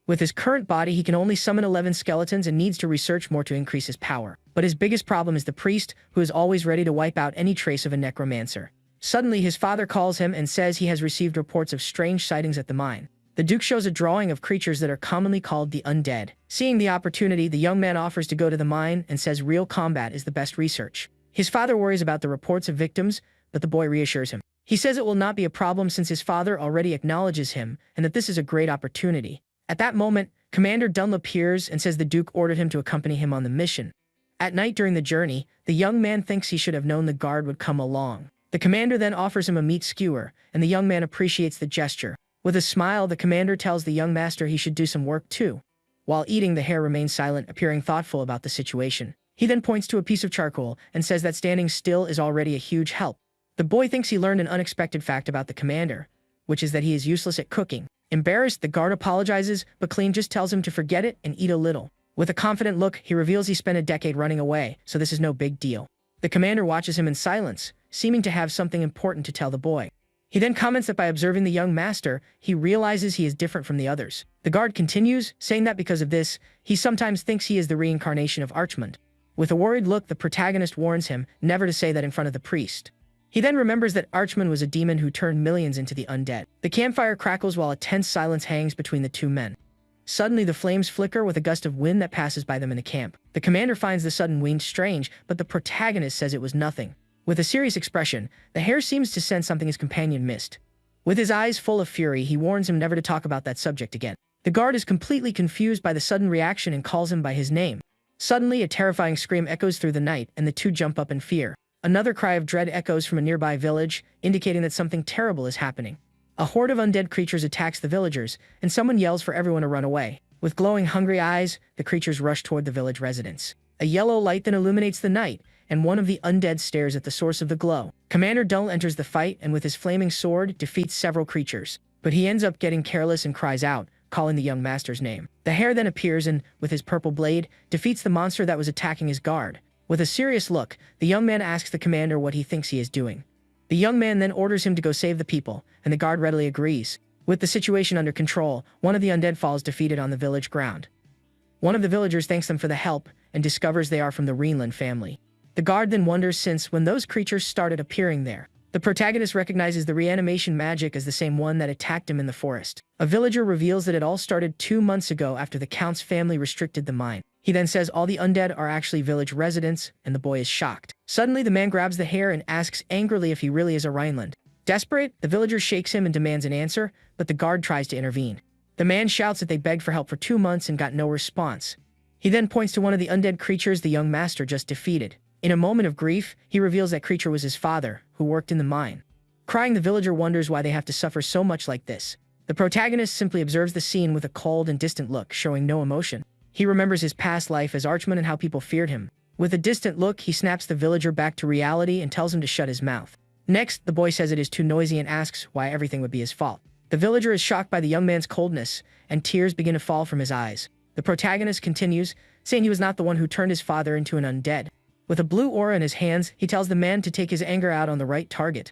With his current body, he can only summon 11 skeletons and needs to research more to increase his power. But his biggest problem is the priest, who is always ready to wipe out any trace of a necromancer. Suddenly, his father calls him and says he has received reports of strange sightings at the mine. The Duke shows a drawing of creatures that are commonly called the undead. Seeing the opportunity, the young man offers to go to the mine and says real combat is the best research. His father worries about the reports of victims, but the boy reassures him. He says it will not be a problem since his father already acknowledges him and that this is a great opportunity. At that moment, Commander Dunlop appears and says the Duke ordered him to accompany him on the mission. At night during the journey, the young man thinks he should have known the guard would come along. The commander then offers him a meat skewer, and the young man appreciates the gesture. With a smile, the commander tells the young master he should do some work too. While eating, the hare remains silent, appearing thoughtful about the situation. He then points to a piece of charcoal and says that standing still is already a huge help. The boy thinks he learned an unexpected fact about the commander, which is that he is useless at cooking. Embarrassed, the guard apologizes, but Clean just tells him to forget it and eat a little. With a confident look, he reveals he spent a decade running away, so this is no big deal. The commander watches him in silence, seeming to have something important to tell the boy. He then comments that by observing the young master, he realizes he is different from the others. The guard continues, saying that because of this, he sometimes thinks he is the reincarnation of Archmund. With a worried look, the protagonist warns him never to say that in front of the priest. He then remembers that Archmund was a demon who turned millions into the undead. The campfire crackles while a tense silence hangs between the two men. Suddenly, the flames flicker with a gust of wind that passes by them in the camp. The commander finds the sudden wind strange, but the protagonist says it was nothing. With a serious expression, the hare seems to sense something his companion missed. With his eyes full of fury, he warns him never to talk about that subject again. The guard is completely confused by the sudden reaction and calls him by his name. Suddenly, a terrifying scream echoes through the night, and the two jump up in fear. Another cry of dread echoes from a nearby village, indicating that something terrible is happening. A horde of undead creatures attacks the villagers, and someone yells for everyone to run away. With glowing, hungry eyes, the creatures rush toward the village residents. A yellow light then illuminates the night, and one of the undead stares at the source of the glow. Commander Dunlop enters the fight and with his flaming sword defeats several creatures. But he ends up getting careless and cries out, calling the young master's name. The hare then appears and, with his purple blade, defeats the monster that was attacking his guard. With a serious look, the young man asks the commander what he thinks he is doing. The young man then orders him to go save the people, and the guard readily agrees. With the situation under control, one of the undead falls defeated on the village ground. One of the villagers thanks them for the help and discovers they are from the Rhineland family. The guard then wonders since when those creatures started appearing there. The protagonist recognizes the reanimation magic as the same one that attacked him in the forest. A villager reveals that it all started 2 months ago after the Count's family restricted the mine. He then says all the undead are actually village residents, and the boy is shocked. Suddenly, the man grabs the hare and asks angrily if he really is a Rhineland. Desperate, the villager shakes him and demands an answer, but the guard tries to intervene. The man shouts that they begged for help for 2 months and got no response. He then points to one of the undead creatures the young master just defeated. In a moment of grief, he reveals that creature was his father, who worked in the mine. Crying, the villager wonders why they have to suffer so much like this. The protagonist simply observes the scene with a cold and distant look, showing no emotion. He remembers his past life as Archmund and how people feared him. With a distant look, he snaps the villager back to reality and tells him to shut his mouth. Next, the boy says it is too noisy and asks why everything would be his fault. The villager is shocked by the young man's coldness, and tears begin to fall from his eyes. The protagonist continues, saying he was not the one who turned his father into an undead. With a blue aura in his hands, he tells the man to take his anger out on the right target.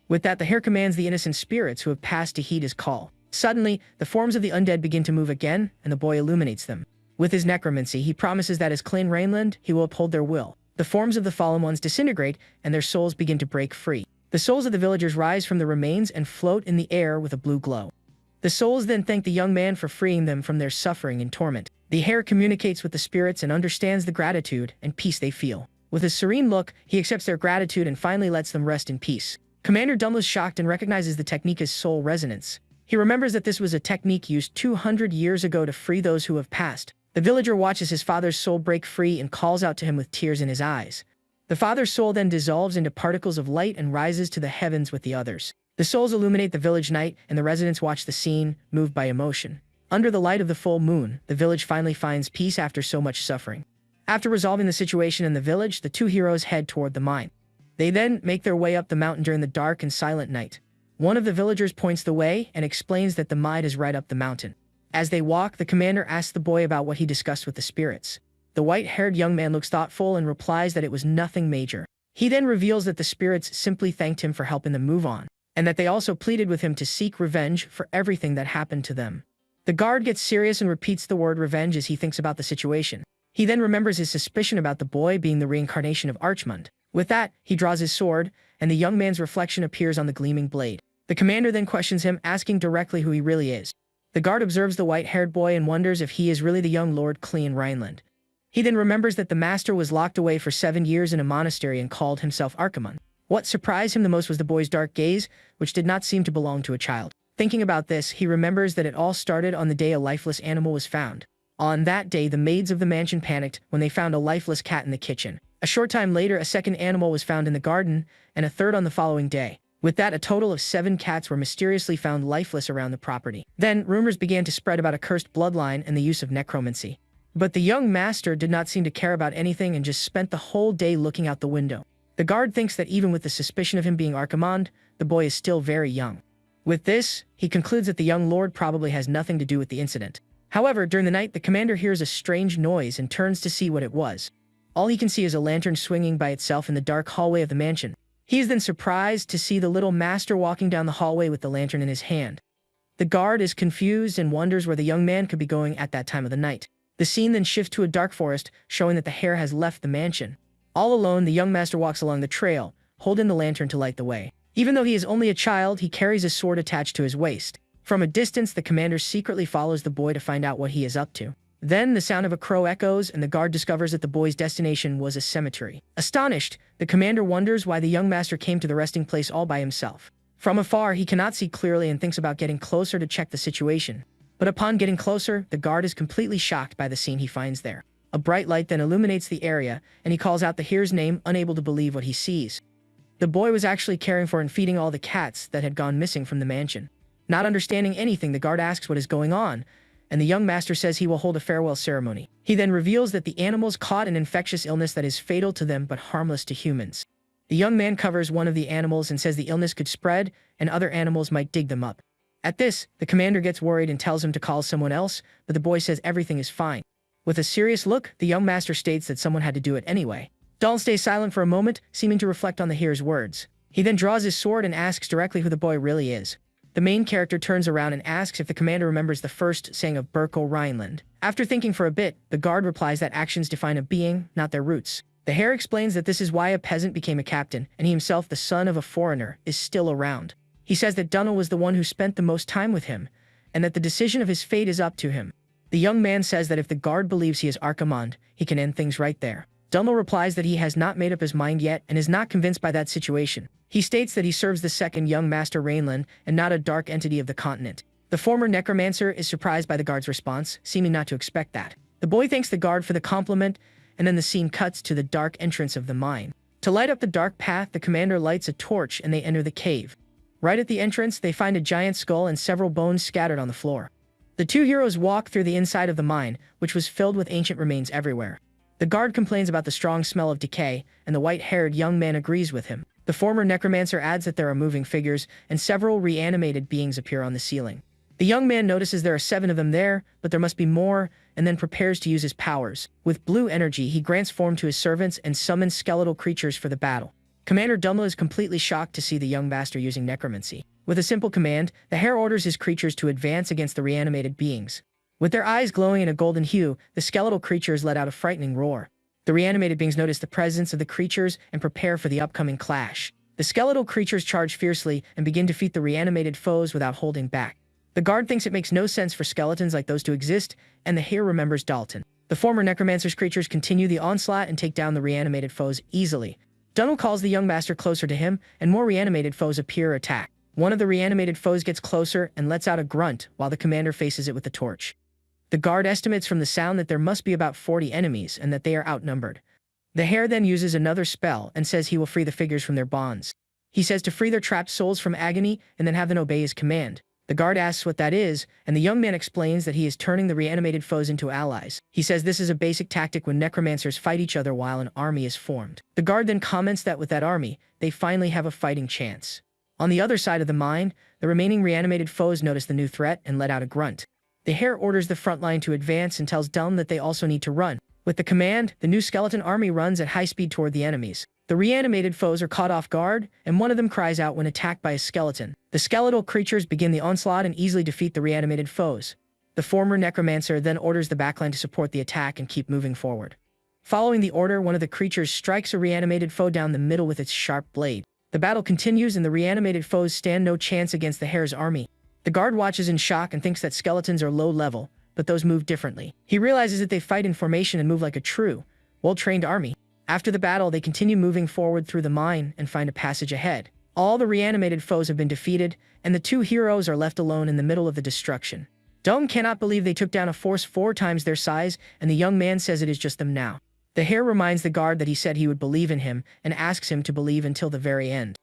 With that, the hare commands the innocent spirits who have passed to heed his call. Suddenly, the forms of the undead begin to move again, and the boy illuminates them. With his necromancy, he promises that as Clan Rhineland, he will uphold their will. The forms of the fallen ones disintegrate, and their souls begin to break free. The souls of the villagers rise from the remains and float in the air with a blue glow. The souls then thank the young man for freeing them from their suffering and torment. The heir communicates with the spirits and understands the gratitude and peace they feel. With a serene look, he accepts their gratitude and finally lets them rest in peace. Commander Dumlo is shocked and recognizes the technique as soul resonance. He remembers that this was a technique used 200 years ago to free those who have passed. The villager watches his father's soul break free and calls out to him with tears in his eyes. The father's soul then dissolves into particles of light and rises to the heavens with the others. The souls illuminate the village night, and the residents watch the scene, moved by emotion. Under the light of the full moon, the village finally finds peace after so much suffering. After resolving the situation in the village, the two heroes head toward the mine. They then make their way up the mountain during the dark and silent night. One of the villagers points the way and explains that the mine is right up the mountain. As they walk, the commander asks the boy about what he discussed with the spirits. The white-haired young man looks thoughtful and replies that it was nothing major. He then reveals that the spirits simply thanked him for helping them move on, and that they also pleaded with him to seek revenge for everything that happened to them. The guard gets serious and repeats the word revenge as he thinks about the situation. He then remembers his suspicion about the boy being the reincarnation of Archmund. With that, he draws his sword, and the young man's reflection appears on the gleaming blade. The commander then questions him, asking directly who he really is. The guard observes the white-haired boy and wonders if he is really the young Lord Clean Rhineland. He then remembers that the master was locked away for 7 years in a monastery and called himself Archimund. What surprised him the most was the boy's dark gaze, which did not seem to belong to a child. Thinking about this, he remembers that it all started on the day a lifeless animal was found. On that day, the maids of the mansion panicked when they found a lifeless cat in the kitchen. A short time later, a second animal was found in the garden, and a third on the following day. With that, a total of 7 cats were mysteriously found lifeless around the property. Then, rumors began to spread about a cursed bloodline and the use of necromancy. But the young master did not seem to care about anything and just spent the whole day looking out the window. The guard thinks that even with the suspicion of him being Archimund, the boy is still very young. With this, he concludes that the young lord probably has nothing to do with the incident. However, during the night, the commander hears a strange noise and turns to see what it was. All he can see is a lantern swinging by itself in the dark hallway of the mansion. He is then surprised to see the little master walking down the hallway with the lantern in his hand. The guard is confused and wonders where the young man could be going at that time of the night. The scene then shifts to a dark forest, showing that the hare has left the mansion. All alone, the young master walks along the trail, holding the lantern to light the way. Even though he is only a child, he carries a sword attached to his waist. From a distance, the commander secretly follows the boy to find out what he is up to. Then, the sound of a crow echoes, and the guard discovers that the boy's destination was a cemetery. Astonished, the commander wonders why the young master came to the resting place all by himself. From afar, he cannot see clearly and thinks about getting closer to check the situation. But upon getting closer, the guard is completely shocked by the scene he finds there. A bright light then illuminates the area, and he calls out the here's name, unable to believe what he sees. The boy was actually caring for and feeding all the cats that had gone missing from the mansion. Not understanding anything, the guard asks what is going on, and the young master says he will hold a farewell ceremony. He then reveals that the animals caught an infectious illness that is fatal to them but harmless to humans. The young man covers one of the animals and says the illness could spread, and other animals might dig them up. At this, the commander gets worried and tells him to call someone else, but the boy says everything is fine. With a serious look, the young master states that someone had to do it anyway. Dal stays silent for a moment, seeming to reflect on the here's words. He then draws his sword and asks directly who the boy really is. The main character turns around and asks if the commander remembers the first saying of Berkel Rhineland. After thinking for a bit, the guard replies that actions define a being, not their roots. The hare explains that this is why a peasant became a captain, and he himself, the son of a foreigner, is still around. He says that Dunno was the one who spent the most time with him, and that the decision of his fate is up to him. The young man says that if the guard believes he is Archimund, he can end things right there. Dunno replies that he has not made up his mind yet and is not convinced by that situation. He states that he serves the second young master Rhineland and not a dark entity of the continent. The former necromancer is surprised by the guard's response, seeming not to expect that. The boy thanks the guard for the compliment, and then the scene cuts to the dark entrance of the mine. To light up the dark path, the commander lights a torch and they enter the cave. Right at the entrance, they find a giant skull and several bones scattered on the floor. The two heroes walk through the inside of the mine, which was filled with ancient remains everywhere. The guard complains about the strong smell of decay, and the white-haired young man agrees with him. The former necromancer adds that there are moving figures, and several reanimated beings appear on the ceiling. The young man notices there are 7 of them there, but there must be more, and then prepares to use his powers. With blue energy, he grants form to his servants and summons skeletal creatures for the battle. Commander Dumla is completely shocked to see the young master using necromancy. With a simple command, the hare orders his creatures to advance against the reanimated beings. With their eyes glowing in a golden hue, the skeletal creatures let out a frightening roar. The reanimated beings notice the presence of the creatures and prepare for the upcoming clash. The skeletal creatures charge fiercely and begin to defeat the reanimated foes without holding back. The guard thinks it makes no sense for skeletons like those to exist, and the hare remembers Dalton. The former necromancer's creatures continue the onslaught and take down the reanimated foes easily. Dunwall calls the young master closer to him, and more reanimated foes appear or attack. One of the reanimated foes gets closer and lets out a grunt while the commander faces it with the torch. The guard estimates from the sound that there must be about 40 enemies and that they are outnumbered. The hare then uses another spell and says he will free the figures from their bonds. He says to free their trapped souls from agony and then have them obey his command. The guard asks what that is, and the young man explains that he is turning the reanimated foes into allies. He says this is a basic tactic when necromancers fight each other while an army is formed. The guard then comments that with that army, they finally have a fighting chance. On the other side of the mine, the remaining reanimated foes notice the new threat and let out a grunt. The hare orders the front line to advance and tells Dunn that they also need to run. With the command, the new skeleton army runs at high speed toward the enemies. The reanimated foes are caught off guard, and one of them cries out when attacked by a skeleton. The skeletal creatures begin the onslaught and easily defeat the reanimated foes. The former necromancer then orders the backline to support the attack and keep moving forward. Following the order, one of the creatures strikes a reanimated foe down the middle with its sharp blade. The battle continues and the reanimated foes stand no chance against the hare's army. The guard watches in shock and thinks that skeletons are low level, but those move differently. He realizes that they fight in formation and move like a true, well-trained army. After the battle, they continue moving forward through the mine and find a passage ahead. All the reanimated foes have been defeated, and the two heroes are left alone in the middle of the destruction. Dome cannot believe they took down a force 4 times their size, and the young man says it is just them now. The hare reminds the guard that he said he would believe in him and asks him to believe until the very end.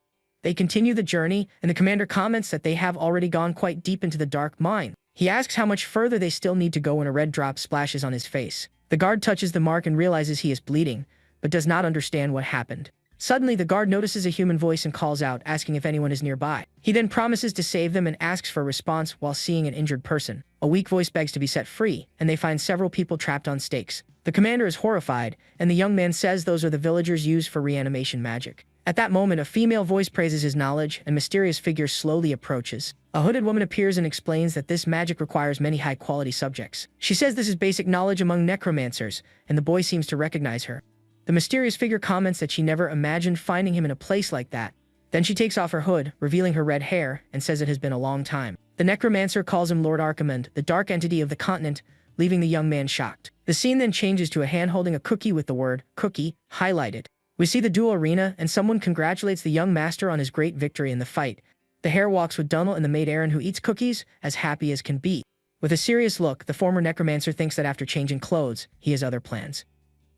They continue the journey, and the commander comments that they have already gone quite deep into the dark mine. He asks how much further they still need to go when a red drop splashes on his face. The guard touches the mark and realizes he is bleeding, but does not understand what happened. Suddenly, the guard notices a human voice and calls out, asking if anyone is nearby. He then promises to save them and asks for a response while seeing an injured person. A weak voice begs to be set free, and they find several people trapped on stakes. The commander is horrified, and the young man says those are the villagers used for reanimation magic. At that moment, a female voice praises his knowledge, and mysterious figure slowly approaches. A hooded woman appears and explains that this magic requires many high-quality subjects. She says this is basic knowledge among necromancers, and the boy seems to recognize her. The mysterious figure comments that she never imagined finding him in a place like that. Then she takes off her hood, revealing her red hair, and says it has been a long time. The necromancer calls him Lord Archimond, the dark entity of the continent, leaving the young man shocked. The scene then changes to a hand holding a cookie with the word, cookie, highlighted. We see the duel arena, and someone congratulates the young master on his great victory in the fight. The hare walks with Dunnell and the maid Erin, who eats cookies, as happy as can be. With a serious look, the former necromancer thinks that after changing clothes, he has other plans.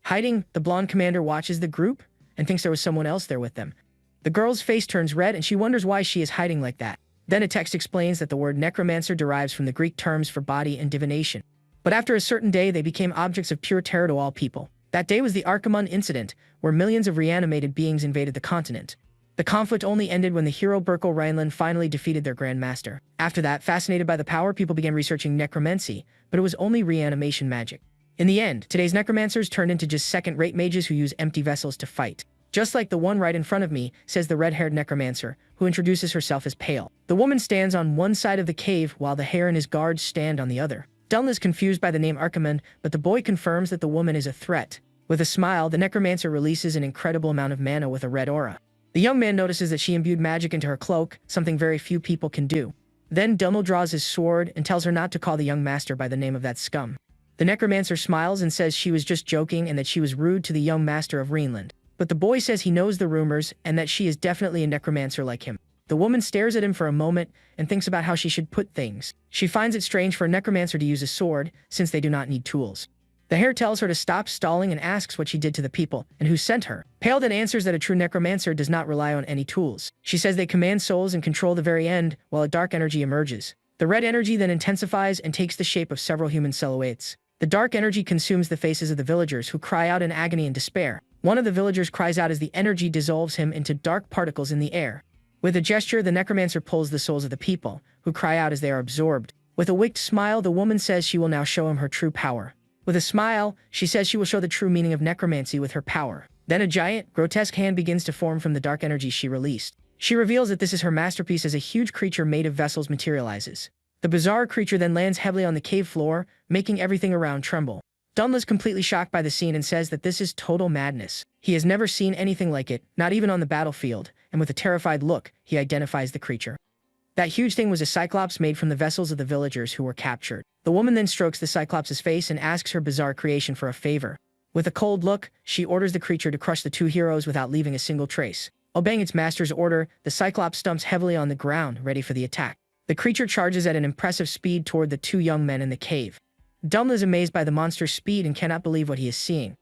Hiding, the blonde commander watches the group and thinks there was someone else there with them. The girl's face turns red and she wonders why she is hiding like that. Then a text explains that the word necromancer derives from the Greek terms for body and divination. But after a certain day, they became objects of pure terror to all people. That day was the Archimond incident, where millions of reanimated beings invaded the continent. The conflict only ended when the hero Burkle Rhineland finally defeated their Grand Master. After that, fascinated by the power, people began researching necromancy, but it was only reanimation magic. In the end, today's necromancers turned into just second-rate mages who use empty vessels to fight. Just like the one right in front of me, says the red-haired necromancer, who introduces herself as Pale. The woman stands on one side of the cave while the hare and his guards stand on the other. Dunn is confused by the name Archimond, but the boy confirms that the woman is a threat. With a smile, the necromancer releases an incredible amount of mana with a red aura. The young man notices that she imbued magic into her cloak, something very few people can do. Then Dummel draws his sword and tells her not to call the young master by the name of that scum. The necromancer smiles and says she was just joking and that she was rude to the young master of Rhineland. But the boy says he knows the rumors and that she is definitely a necromancer like him. The woman stares at him for a moment and thinks about how she should put things. She finds it strange for a necromancer to use a sword, since they do not need tools. The hare tells her to stop stalling and asks what she did to the people, and who sent her. Pale then answers that a true necromancer does not rely on any tools. She says they command souls and control the very end, while a dark energy emerges. The red energy then intensifies and takes the shape of several human silhouettes. The dark energy consumes the faces of the villagers, who cry out in agony and despair. One of the villagers cries out as the energy dissolves him into dark particles in the air. With a gesture, the necromancer pulls the souls of the people, who cry out as they are absorbed. With a wicked smile, the woman says she will now show him her true power. With a smile, she says she will show the true meaning of necromancy with her power. Then a giant, grotesque hand begins to form from the dark energy she released. She reveals that this is her masterpiece as a huge creature made of vessels materializes. The bizarre creature then lands heavily on the cave floor, making everything around tremble. Dunla's completely shocked by the scene and says that this is total madness. He has never seen anything like it, not even on the battlefield, and with a terrified look, he identifies the creature. That huge thing was a cyclops made from the vessels of the villagers who were captured. The woman then strokes the cyclops' face and asks her bizarre creation for a favor. With a cold look, she orders the creature to crush the two heroes without leaving a single trace. Obeying its master's order, the cyclops stumps heavily on the ground, ready for the attack. The creature charges at an impressive speed toward the two young men in the cave. Dumla is amazed by the monster's speed and cannot believe what he is seeing.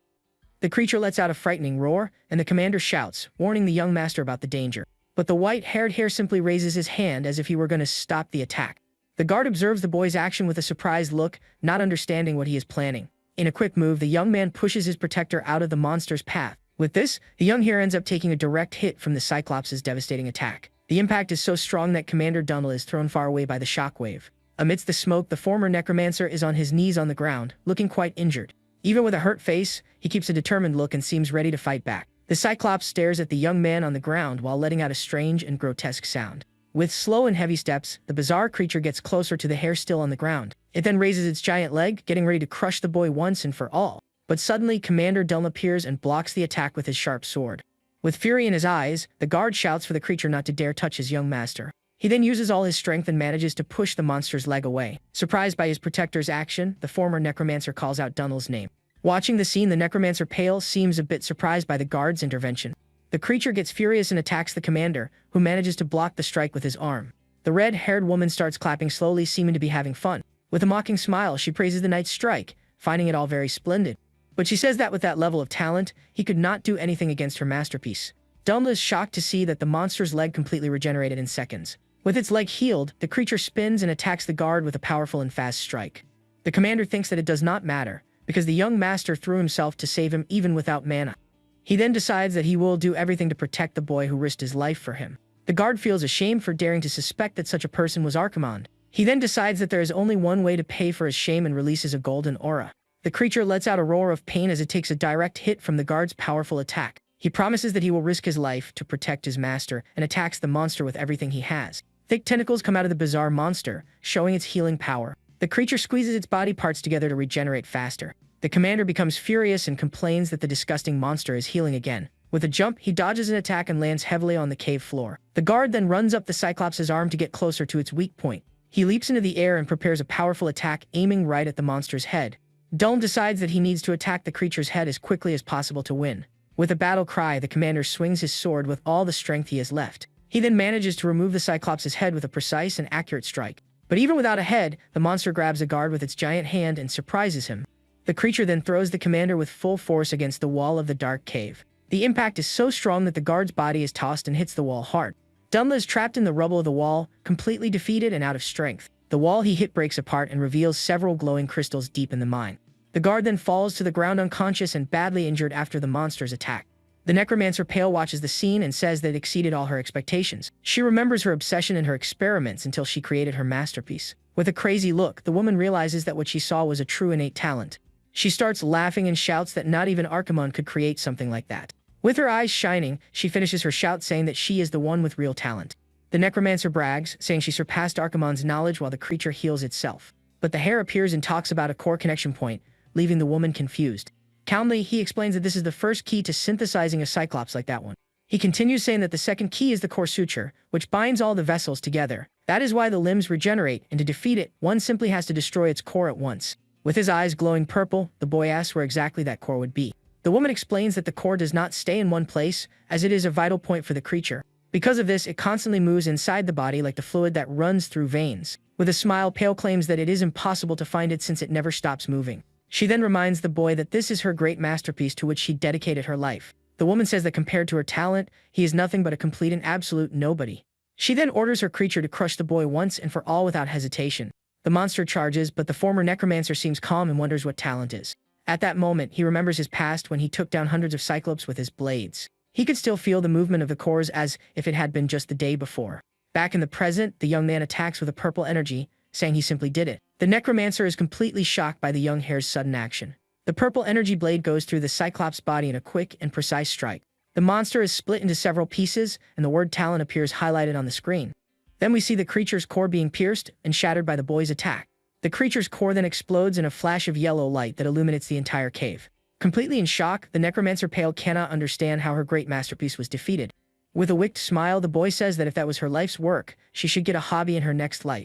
The creature lets out a frightening roar, and the commander shouts, warning the young master about the danger. But the white-haired hare simply raises his hand as if he were going to stop the attack. The guard observes the boy's action with a surprised look, not understanding what he is planning. In a quick move, the young man pushes his protector out of the monster's path. With this, the young hare ends up taking a direct hit from the Cyclops' devastating attack. The impact is so strong that Commander Dunla is thrown far away by the shockwave. Amidst the smoke, the former necromancer is on his knees on the ground, looking quite injured. Even with a hurt face, he keeps a determined look and seems ready to fight back. The Cyclops stares at the young man on the ground while letting out a strange and grotesque sound. With slow and heavy steps, the bizarre creature gets closer to the hare still on the ground. It then raises its giant leg, getting ready to crush the boy once and for all. But suddenly, Commander Dunla appears and blocks the attack with his sharp sword. With fury in his eyes, the guard shouts for the creature not to dare touch his young master. He then uses all his strength and manages to push the monster's leg away. Surprised by his protector's action, the former necromancer calls out Dunla's name. Watching the scene, the necromancer pale seems a bit surprised by the guard's intervention. The creature gets furious and attacks the commander, who manages to block the strike with his arm. The red-haired woman starts clapping slowly, seeming to be having fun. With a mocking smile, she praises the knight's strike, finding it all very splendid. But she says that with that level of talent, he could not do anything against her masterpiece. Dunla is shocked to see that the monster's leg completely regenerated in seconds. With its leg healed, the creature spins and attacks the guard with a powerful and fast strike. The commander thinks that it does not matter, because the young master threw himself to save him even without mana. He then decides that he will do everything to protect the boy who risked his life for him. The guard feels ashamed for daring to suspect that such a person was Archimonde. He then decides that there is only one way to pay for his shame and releases a golden aura. The creature lets out a roar of pain as it takes a direct hit from the guard's powerful attack. He promises that he will risk his life to protect his master and attacks the monster with everything he has. Thick tentacles come out of the bizarre monster, showing its healing power. The creature squeezes its body parts together to regenerate faster. The commander becomes furious and complains that the disgusting monster is healing again. With a jump, he dodges an attack and lands heavily on the cave floor. The guard then runs up the Cyclops' arm to get closer to its weak point. He leaps into the air and prepares a powerful attack, aiming right at the monster's head. Dulm decides that he needs to attack the creature's head as quickly as possible to win. With a battle cry, the commander swings his sword with all the strength he has left. He then manages to remove the Cyclops' head with a precise and accurate strike. But even without a head, the monster grabs the guard with its giant hand and surprises him. The creature then throws the commander with full force against the wall of the dark cave. The impact is so strong that the guard's body is tossed and hits the wall hard. Dunla is trapped in the rubble of the wall, completely defeated and out of strength. The wall he hit breaks apart and reveals several glowing crystals deep in the mine. The guard then falls to the ground unconscious and badly injured after the monster's attack. The necromancer pale watches the scene and says that it exceeded all her expectations. She remembers her obsession and her experiments until she created her masterpiece. With a crazy look, the woman realizes that what she saw was a true innate talent. She starts laughing and shouts that not even Archimonde could create something like that. With her eyes shining, she finishes her shout saying that she is the one with real talent. The necromancer brags, saying she surpassed Archimonde's knowledge while the creature heals itself. But the hare appears and talks about a core connection point, leaving the woman confused. Calmly, he explains that this is the first key to synthesizing a cyclops like that one. He continues saying that the second key is the core suture, which binds all the vessels together. That is why the limbs regenerate, and to defeat it, one simply has to destroy its core at once. With his eyes glowing purple, the boy asks where exactly that core would be. The woman explains that the core does not stay in one place, as it is a vital point for the creature. Because of this, it constantly moves inside the body like the fluid that runs through veins. With a smile, Pale claims that it is impossible to find it since it never stops moving. She then reminds the boy that this is her great masterpiece to which she dedicated her life. The woman says that compared to her talent, he is nothing but a complete and absolute nobody. She then orders her creature to crush the boy once and for all without hesitation. The monster charges, but the former necromancer seems calm and wonders what talent is. At that moment, he remembers his past when he took down hundreds of cyclops with his blades. He could still feel the movement of the cores as if it had been just the day before. Back in the present, the young man attacks with a purple energy, saying he simply did it. The necromancer is completely shocked by the young hare's sudden action. The purple energy blade goes through the cyclops' body in a quick and precise strike. The monster is split into several pieces, and the word talent appears highlighted on the screen. Then we see the creature's core being pierced and shattered by the boy's attack. The creature's core then explodes in a flash of yellow light that illuminates the entire cave. Completely in shock, the necromancer pale cannot understand how her great masterpiece was defeated. With a wicked smile, the boy says that if that was her life's work, she should get a hobby in her next life.